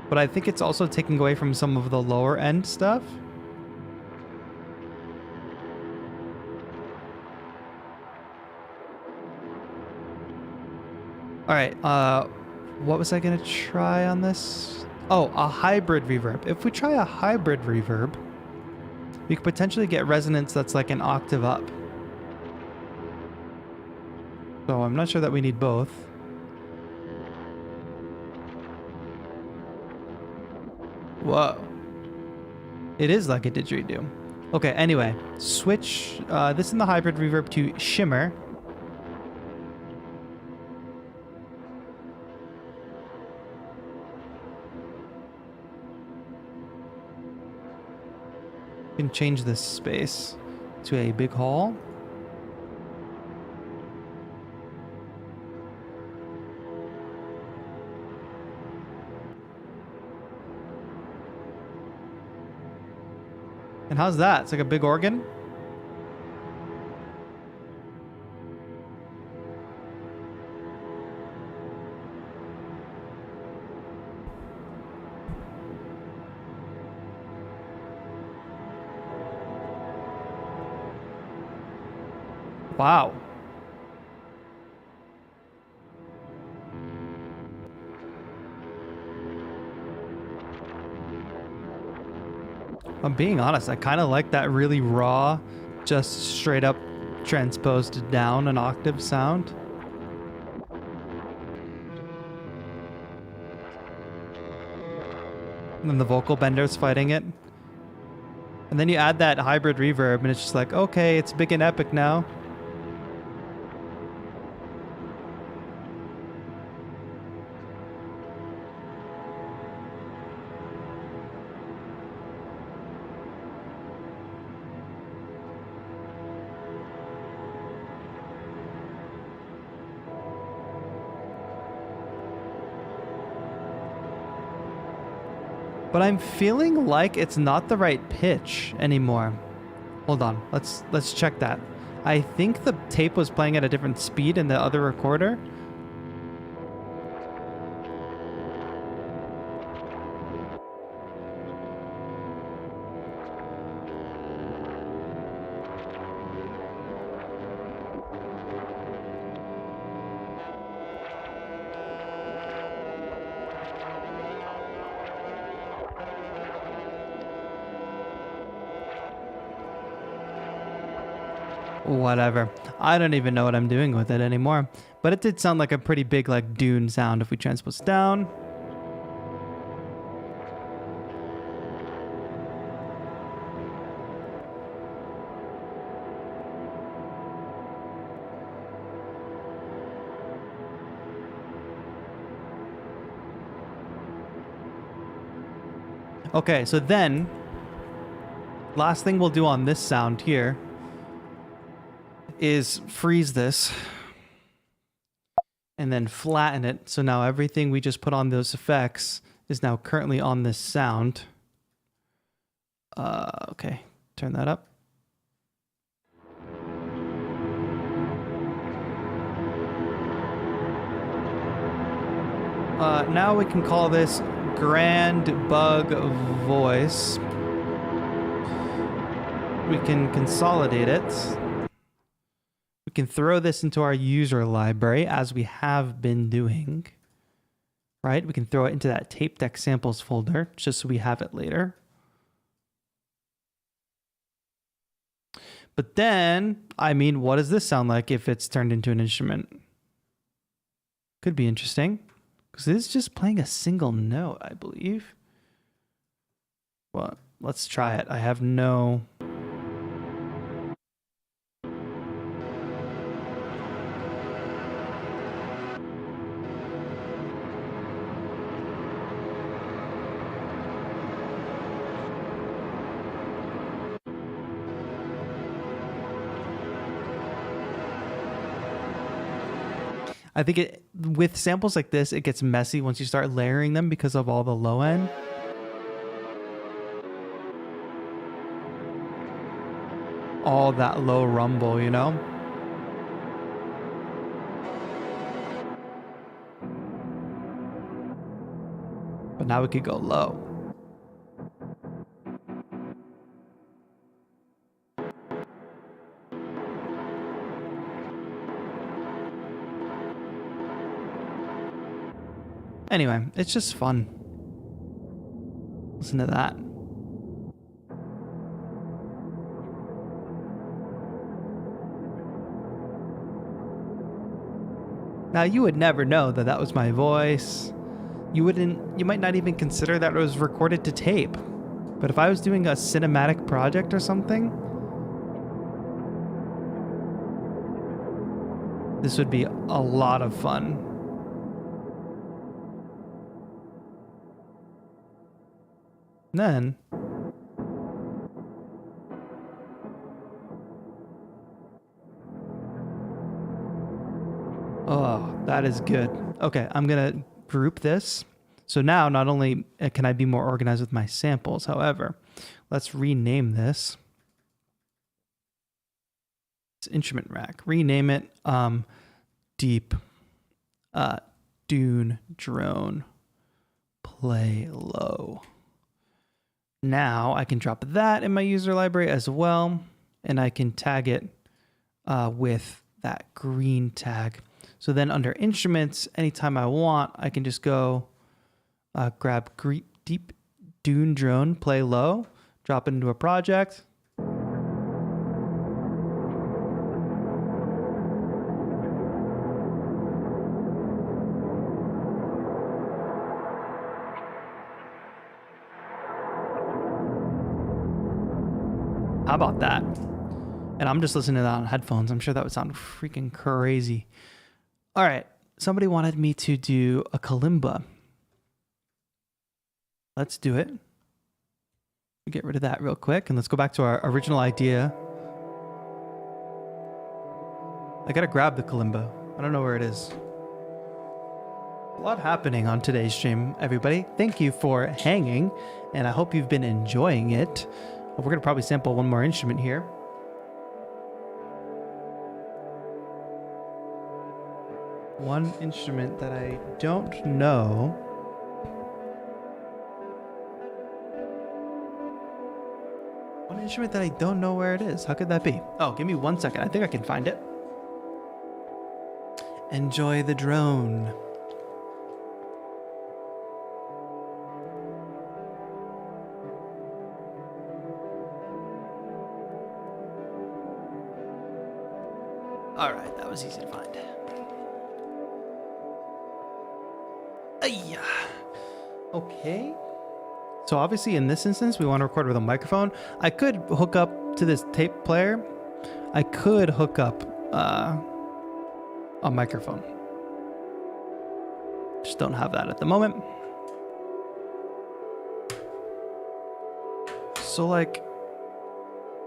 but I think it's also taking away from some of the lower end stuff. All right, what was I gonna try on this? Oh, a hybrid reverb. If we try a hybrid reverb, we could potentially get resonance that's like an octave up. So I'm not sure that we need both. Whoa. It is like a didgeridoo. Okay, anyway, switch this in the hybrid reverb to shimmer. You can change this space to a big hall. And how's that? It's like a big organ. Wow. I'm being honest, I kind of like that really raw, just straight up transposed down an octave sound. And then the vocal bender's fighting it. And then you add that hybrid reverb and it's just like, okay, it's big and epic now. But I'm feeling like it's not the right pitch anymore. Hold on, let's check that. I think the tape was playing at a different speed in the other recorder. Whatever. I don't even know what I'm doing with it anymore. But it did sound like a pretty big like Dune sound if we transpose down. Okay, so then last thing we'll do on this sound here is freeze this and then flatten it. So now everything we just put on those effects is now currently on this sound. Okay, turn that up. Now we can call this Grand Bug Voice. We can consolidate it. We can throw this into our user library as we have been doing right? We can throw it into that tape deck samples folder just so we have it later. But then, I mean, what does this sound like if it's turned into an instrument? Could be interesting because it is just playing a single note, I believe. Well, let's try it. I have no... I think with samples like this, it gets messy once you start layering them because of all the low end. All that low rumble, you know? But now we could go low. Anyway, it's just fun. Listen to that. Now, you would never know that that was my voice. You might not even consider that it was recorded to tape. But if I was doing a cinematic project or something, this would be a lot of fun. Then oh, that is good. Okay, I'm gonna group this. So now not only can I be more organized with my samples, however, let's rename this. It's instrument rack. Rename it deep dune drone play low. Now I can drop that in my user library as well, and I can tag it with that green tag. So then under instruments, anytime I want, I can just go grab deep dune drone, play low, drop it into a project. How about that? And I'm just listening to that on headphones. I'm sure that would sound freaking crazy. All right. Somebody wanted me to do a kalimba. Let's do it. Get rid of that real quick. And let's go back to our original idea. I got to grab the kalimba. I don't know where it is. A lot happening on today's stream, everybody. Thank you for hanging. And I hope you've been enjoying it. We're going to probably sample one more instrument here. One instrument that I don't know. One instrument that I don't know where it is. How could that be? Oh, give me 1 second. I think I can find it. Enjoy the drone. All right, that was easy to find. Okay. So obviously in this instance, we want to record with a microphone. I could hook up to this tape player. I could hook up a microphone. Just don't have that at the moment. So like,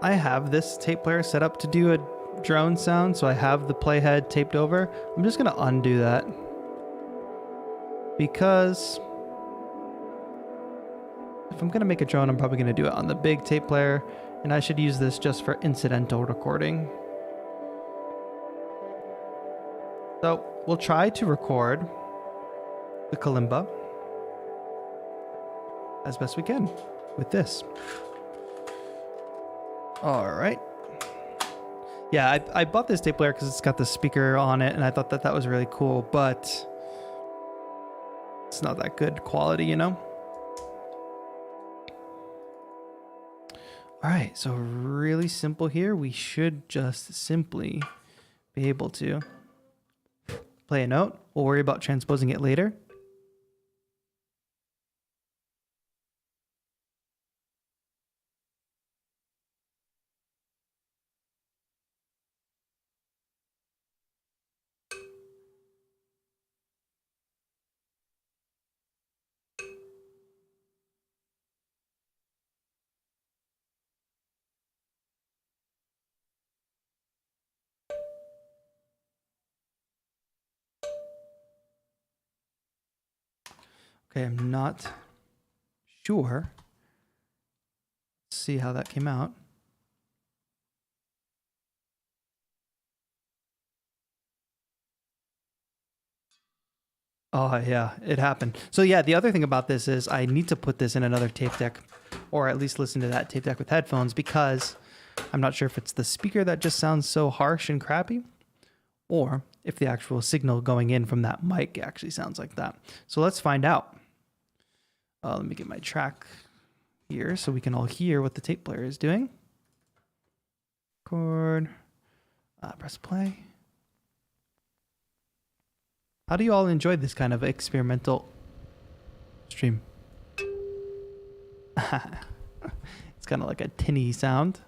I have this tape player set up to do a drone sound, so I have the playhead taped over. I'm just gonna undo that because if I'm gonna make a drone, I'm probably gonna do it on the big tape player, and I should use this just for incidental recording. So we'll try to record the kalimba as best we can with this. All right. Yeah, I bought this tape player because it's got the speaker on it, and I thought that was really cool, but it's not that good quality, you know? All right, so really simple here. We should just simply be able to play a note. We'll worry about transposing it later. Okay, I'm not sure. Let's see how that came out. Oh, yeah, it happened. So yeah, the other thing about this is I need to put this in another tape deck, or at least listen to that tape deck with headphones, because I'm not sure if it's the speaker that just sounds so harsh and crappy, or if the actual signal going in from that mic actually sounds like that. So let's find out. Let me get my track here so we can all hear what the tape player is doing. Record, press play. How do you all enjoy this kind of experimental stream? It's kind of like a tinny sound.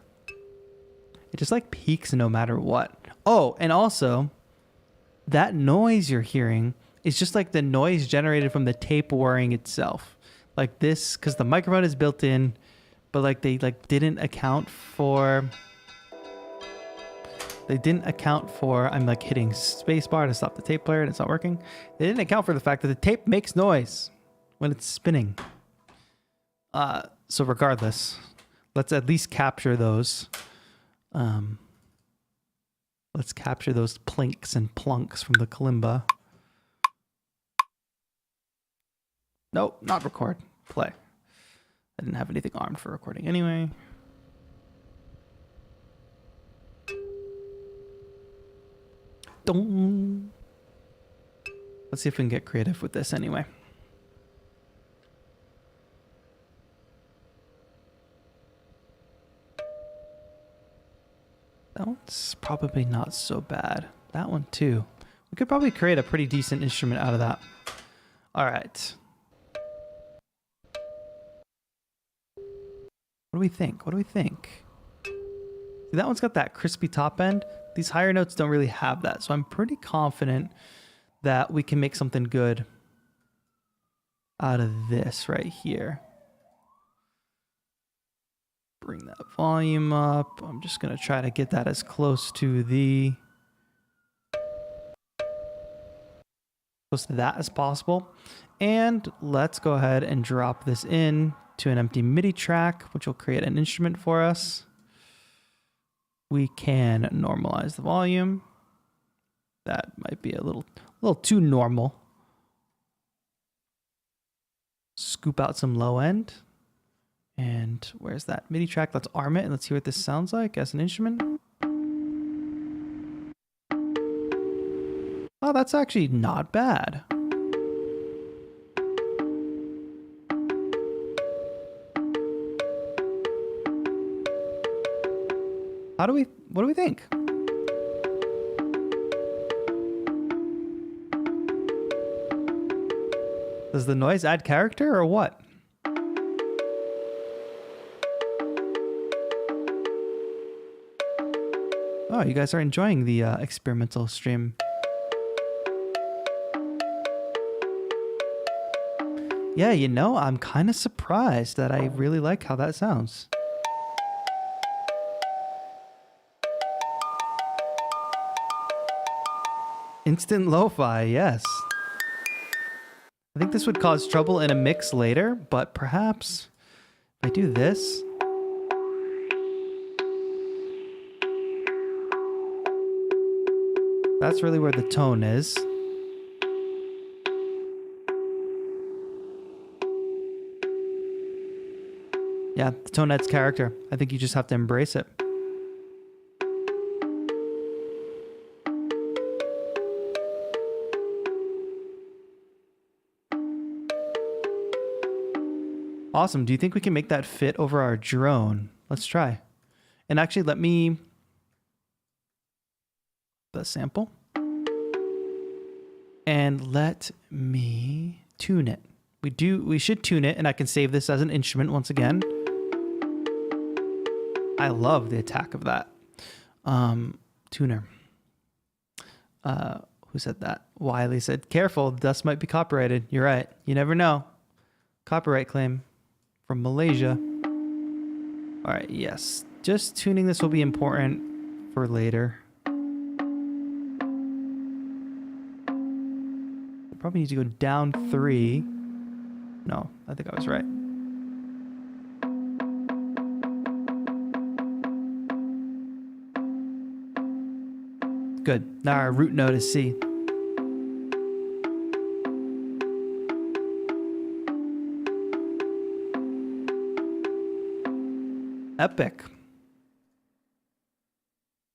It just like peaks no matter what. Oh, and also that noise you're hearing is just like the noise generated from the tape whirring itself. Like this, because the microphone is built in, but like they like didn't account for. They didn't account for. I'm like hitting spacebar to stop the tape player and it's not working. They didn't account for the fact that the tape makes noise when it's spinning. So regardless, let's at least capture those. Let's capture those plinks and plunks from the kalimba. Nope, not record. Play. I didn't have anything armed for recording anyway. Dong. Let's see if we can get creative with this anyway. That one's probably not so bad. That one too. We could probably create a pretty decent instrument out of that. All right. What do we think? What do we think? See, that one's got that crispy top end. These higher notes don't really have that. So I'm pretty confident that we can make something good out of this right here. Bring that volume up. I'm just going to try to get that as close to that as possible. And let's go ahead and drop this in to an empty MIDI track, which will create an instrument for us. We can normalize the volume. That might be a little too normal. Scoop out some low end. And where's that MIDI track? Let's arm it and let's see what this sounds like as an instrument. Oh, that's actually not bad. What do we think? Does the noise add character or what? Oh, you guys are enjoying the experimental stream. Yeah, you know, I'm kind of surprised that I really like how that sounds. Instant lo-fi, yes. I think this would cause trouble in a mix later, but perhaps if I do this. That's really where the tone is. Yeah, the tone adds character. I think you just have to embrace it. Awesome. Do you think we can make that fit over our drone? Let's try. And actually, let me the sample and let me tune it. We should tune it, and I can save this as an instrument once again. I love the attack of that. Tuner. Who said that? Wiley said, careful, dust might be copyrighted. You're right. You never know. Copyright claim from Malaysia. All right, yes. Just tuning this will be important for later. Probably need to go down 3. No, I think I was right. Good. Now our root note is C. Epic.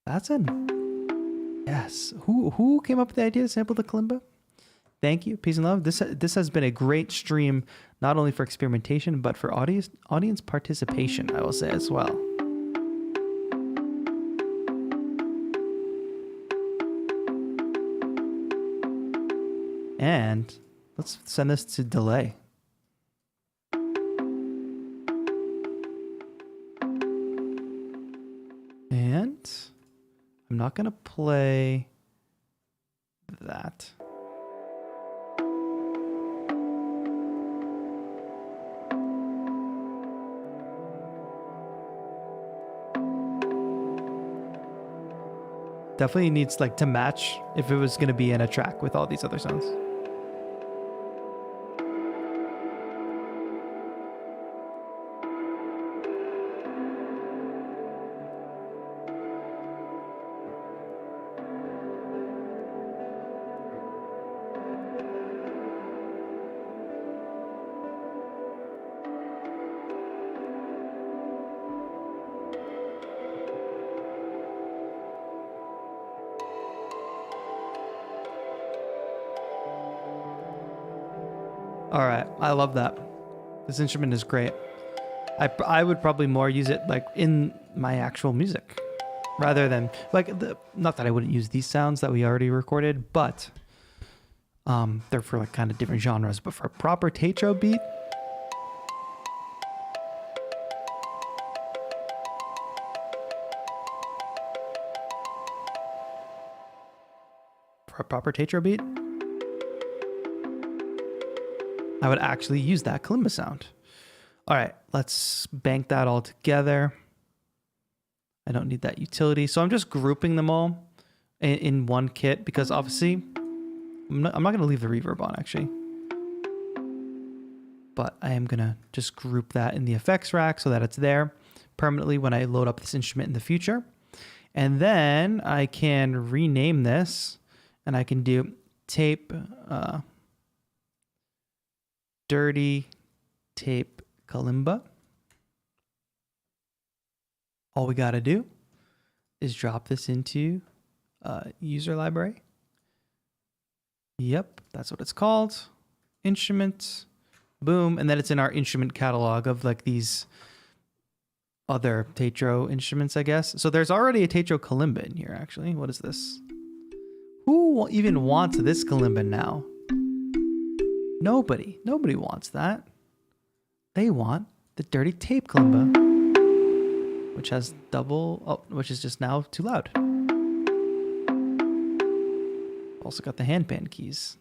That's an... Yes. Who came up with the idea to sample the kalimba? Thank you. Peace and love. This has been a great stream, not only for experimentation, but for audience participation, I will say as well. And let's send this to delay. And I'm not going to play that. Definitely needs like to match if it was going to be in a track with all these other sounds. All right, I love that. This instrument is great. I would probably more use it like in my actual music rather than like not that I wouldn't use these sounds that we already recorded, but they're for like kind of different genres. But for a proper TAETRO beat, I would actually use that kalimba sound. All right, let's bank that all together. I don't need that utility. So I'm just grouping them all in one kit because obviously I'm not going to leave the reverb on actually. But I am going to just group that in the effects rack so that it's there permanently when I load up this instrument in the future. And then I can rename this and I can do tape... dirty tape kalimba. All we got to do is drop this into user library. Yep, that's what it's called. Instrument, boom, and then it's in our instrument catalog of like these other TAETRO instruments, I guess. So there's already a TAETRO kalimba in here, actually. What is this? Who even wants this kalimba now? Nobody wants that. They want the dirty tape kalimba, which has which is just now too loud. Also got the handpan keys.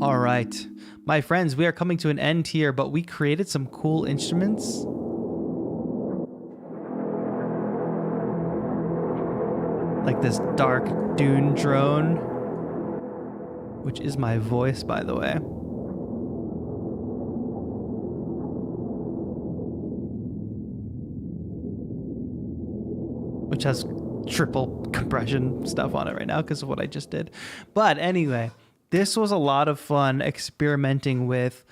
All right, my friends, we are coming to an end here, but we created some cool instruments. Like this dark dune drone, which is my voice, by the way. Which has triple compression stuff on it right now because of what I just did. But anyway, this was a lot of fun experimenting with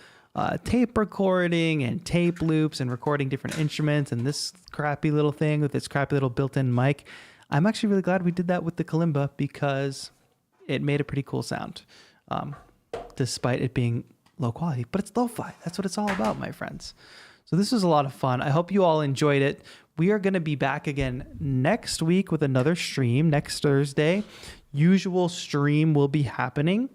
tape recording and tape loops and recording different instruments and this crappy little thing with this crappy little built-in mic. I'm actually really glad we did that with the kalimba because it made a pretty cool sound, despite it being low quality. But it's lo-fi. That's what it's all about, my friends. So this was a lot of fun. I hope you all enjoyed it. We are going to be back again next week with another stream next Thursday. Usual stream will be happening.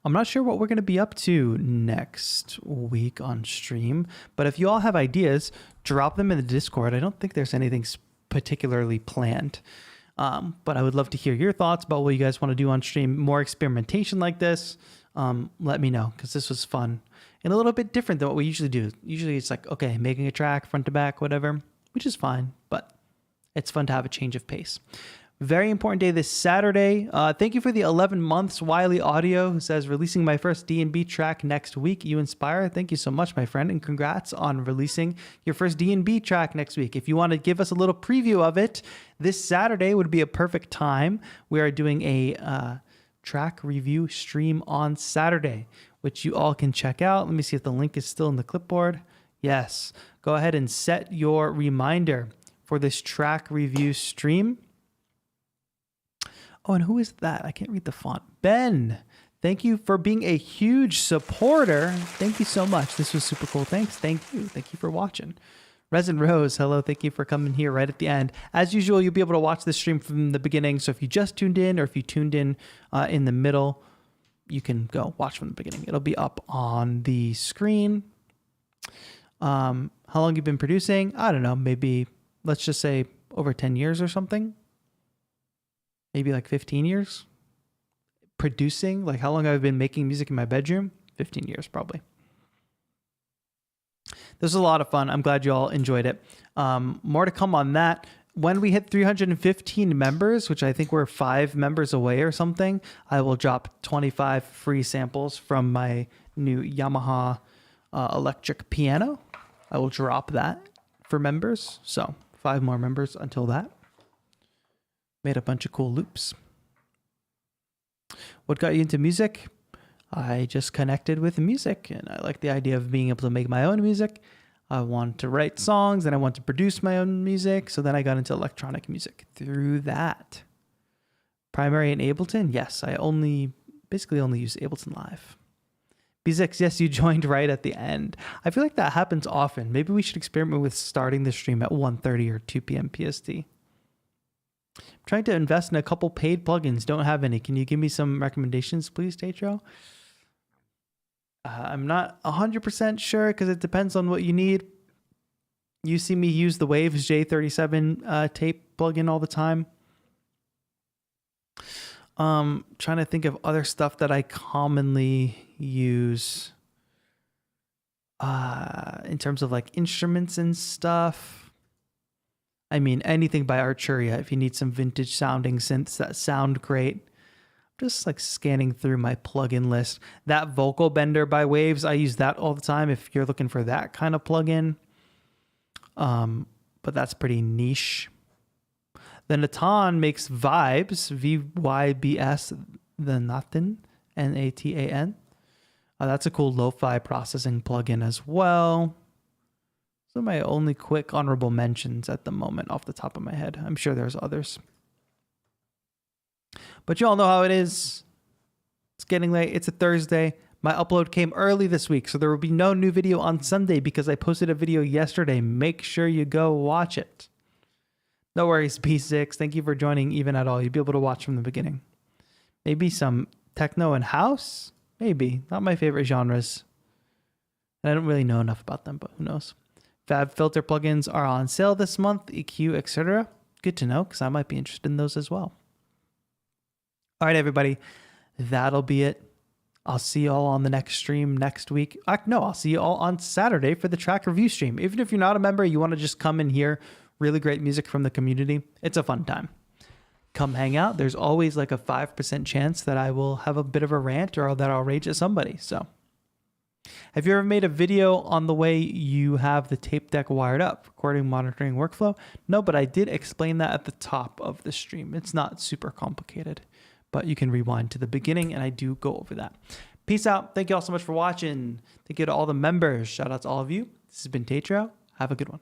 I'm not sure what we're going to be up to next week on stream, but if you all have ideas, drop them in the Discord. I don't think there's anything particularly planned, but I would love to hear your thoughts about what you guys want to do on stream. More experimentation like this, let me know, because this was fun and a little bit different than what we usually do. Usually it's like, okay, making a track front to back, whatever, which is fine, but it's fun to have a change of pace. Very important day this Saturday. Thank you for the 11 months. Wiley Audio, who says, releasing my first D&B track next week. You inspire. Thank you so much, my friend. And congrats on releasing your first D&B track next week. If you want to give us a little preview of it, this Saturday would be a perfect time. We are doing a track review stream on Saturday, which you all can check out. Let me see if the link is still in the clipboard. Yes. Go ahead and set your reminder for this track review stream. Oh, and who is that? I can't read the font. Ben, thank you for being a huge supporter. Thank you so much. This was super cool. Thanks. Thank you. Thank you for watching. Resin Rose, hello. Thank you for coming here right at the end. As usual, you'll be able to watch the stream from the beginning. So if you just tuned in or if you tuned in the middle, you can go watch from the beginning. It'll be up on the screen. How long you've been producing? I don't know. Maybe let's just say over 10 years or something. Maybe like 15 years producing. Like how long I've been making music in my bedroom? 15 years probably. This was a lot of fun. I'm glad you all enjoyed it. More to come on that. When we hit 315 members, which I think we're 5 members away or something, I will drop 25 free samples from my new Yamaha electric piano. I will drop that for members. So 5 more members until that. Made a bunch of cool loops. What got you into music? I just connected with music, and I like the idea of being able to make my own music. I want to write songs, and I want to produce my own music, so then I got into electronic music through that. Primary in Ableton? Yes, I basically only use Ableton Live. B6, yes, you joined right at the end. I feel like that happens often. Maybe we should experiment with starting the stream at 1:30 or 2 p.m. PST. I'm trying to invest in a couple paid plugins. Don't have any. Can you give me some recommendations, please, TAETRO? I'm not 100% sure because it depends on what you need. You see me use the Waves J37 tape plugin all the time. Trying to think of other stuff that I commonly use in terms of like instruments and stuff. I mean, anything by Arturia. If you need some vintage sounding synths that sound great, just like scanning through my plugin list. That vocal bender by Waves, I use that all the time if you're looking for that kind of plugin. But that's pretty niche. The Natan makes Vibes, V-Y-B-S, the Natan, N-A-T-A-N. That's a cool lo-fi processing plugin as well. Those are my only quick honorable mentions at the moment off the top of my head. I'm sure there's others. But you all know how it is. It's getting late. It's a Thursday. My upload came early this week, so there will be no new video on Sunday because I posted a video yesterday. Make sure you go watch it. No worries, P6. Thank you for joining even at all. You'll be able to watch from the beginning. Maybe some techno and house? Maybe. Not my favorite genres. And I don't really know enough about them, but who knows? Fab filter plugins are on sale this month, EQ, etc. Good to know because I might be interested in those as well. All right, everybody, that'll be it. I'll see you all on the next stream next week. No, I'll see you all on Saturday for the track review stream. Even if you're not a member, you want to just come and hear really great music from the community. It's a fun time. Come hang out. There's always like a 5% chance that I will have a bit of a rant or that I'll rage at somebody. So have you ever made a video on the way you have the tape deck wired up, recording, monitoring, workflow? No, but I did explain that at the top of the stream. It's not super complicated, but you can rewind to the beginning and I do go over that. Peace out. Thank you all so much for watching. Thank you to all the members. Shout out to all of you. This has been TAETRO. Have a good one.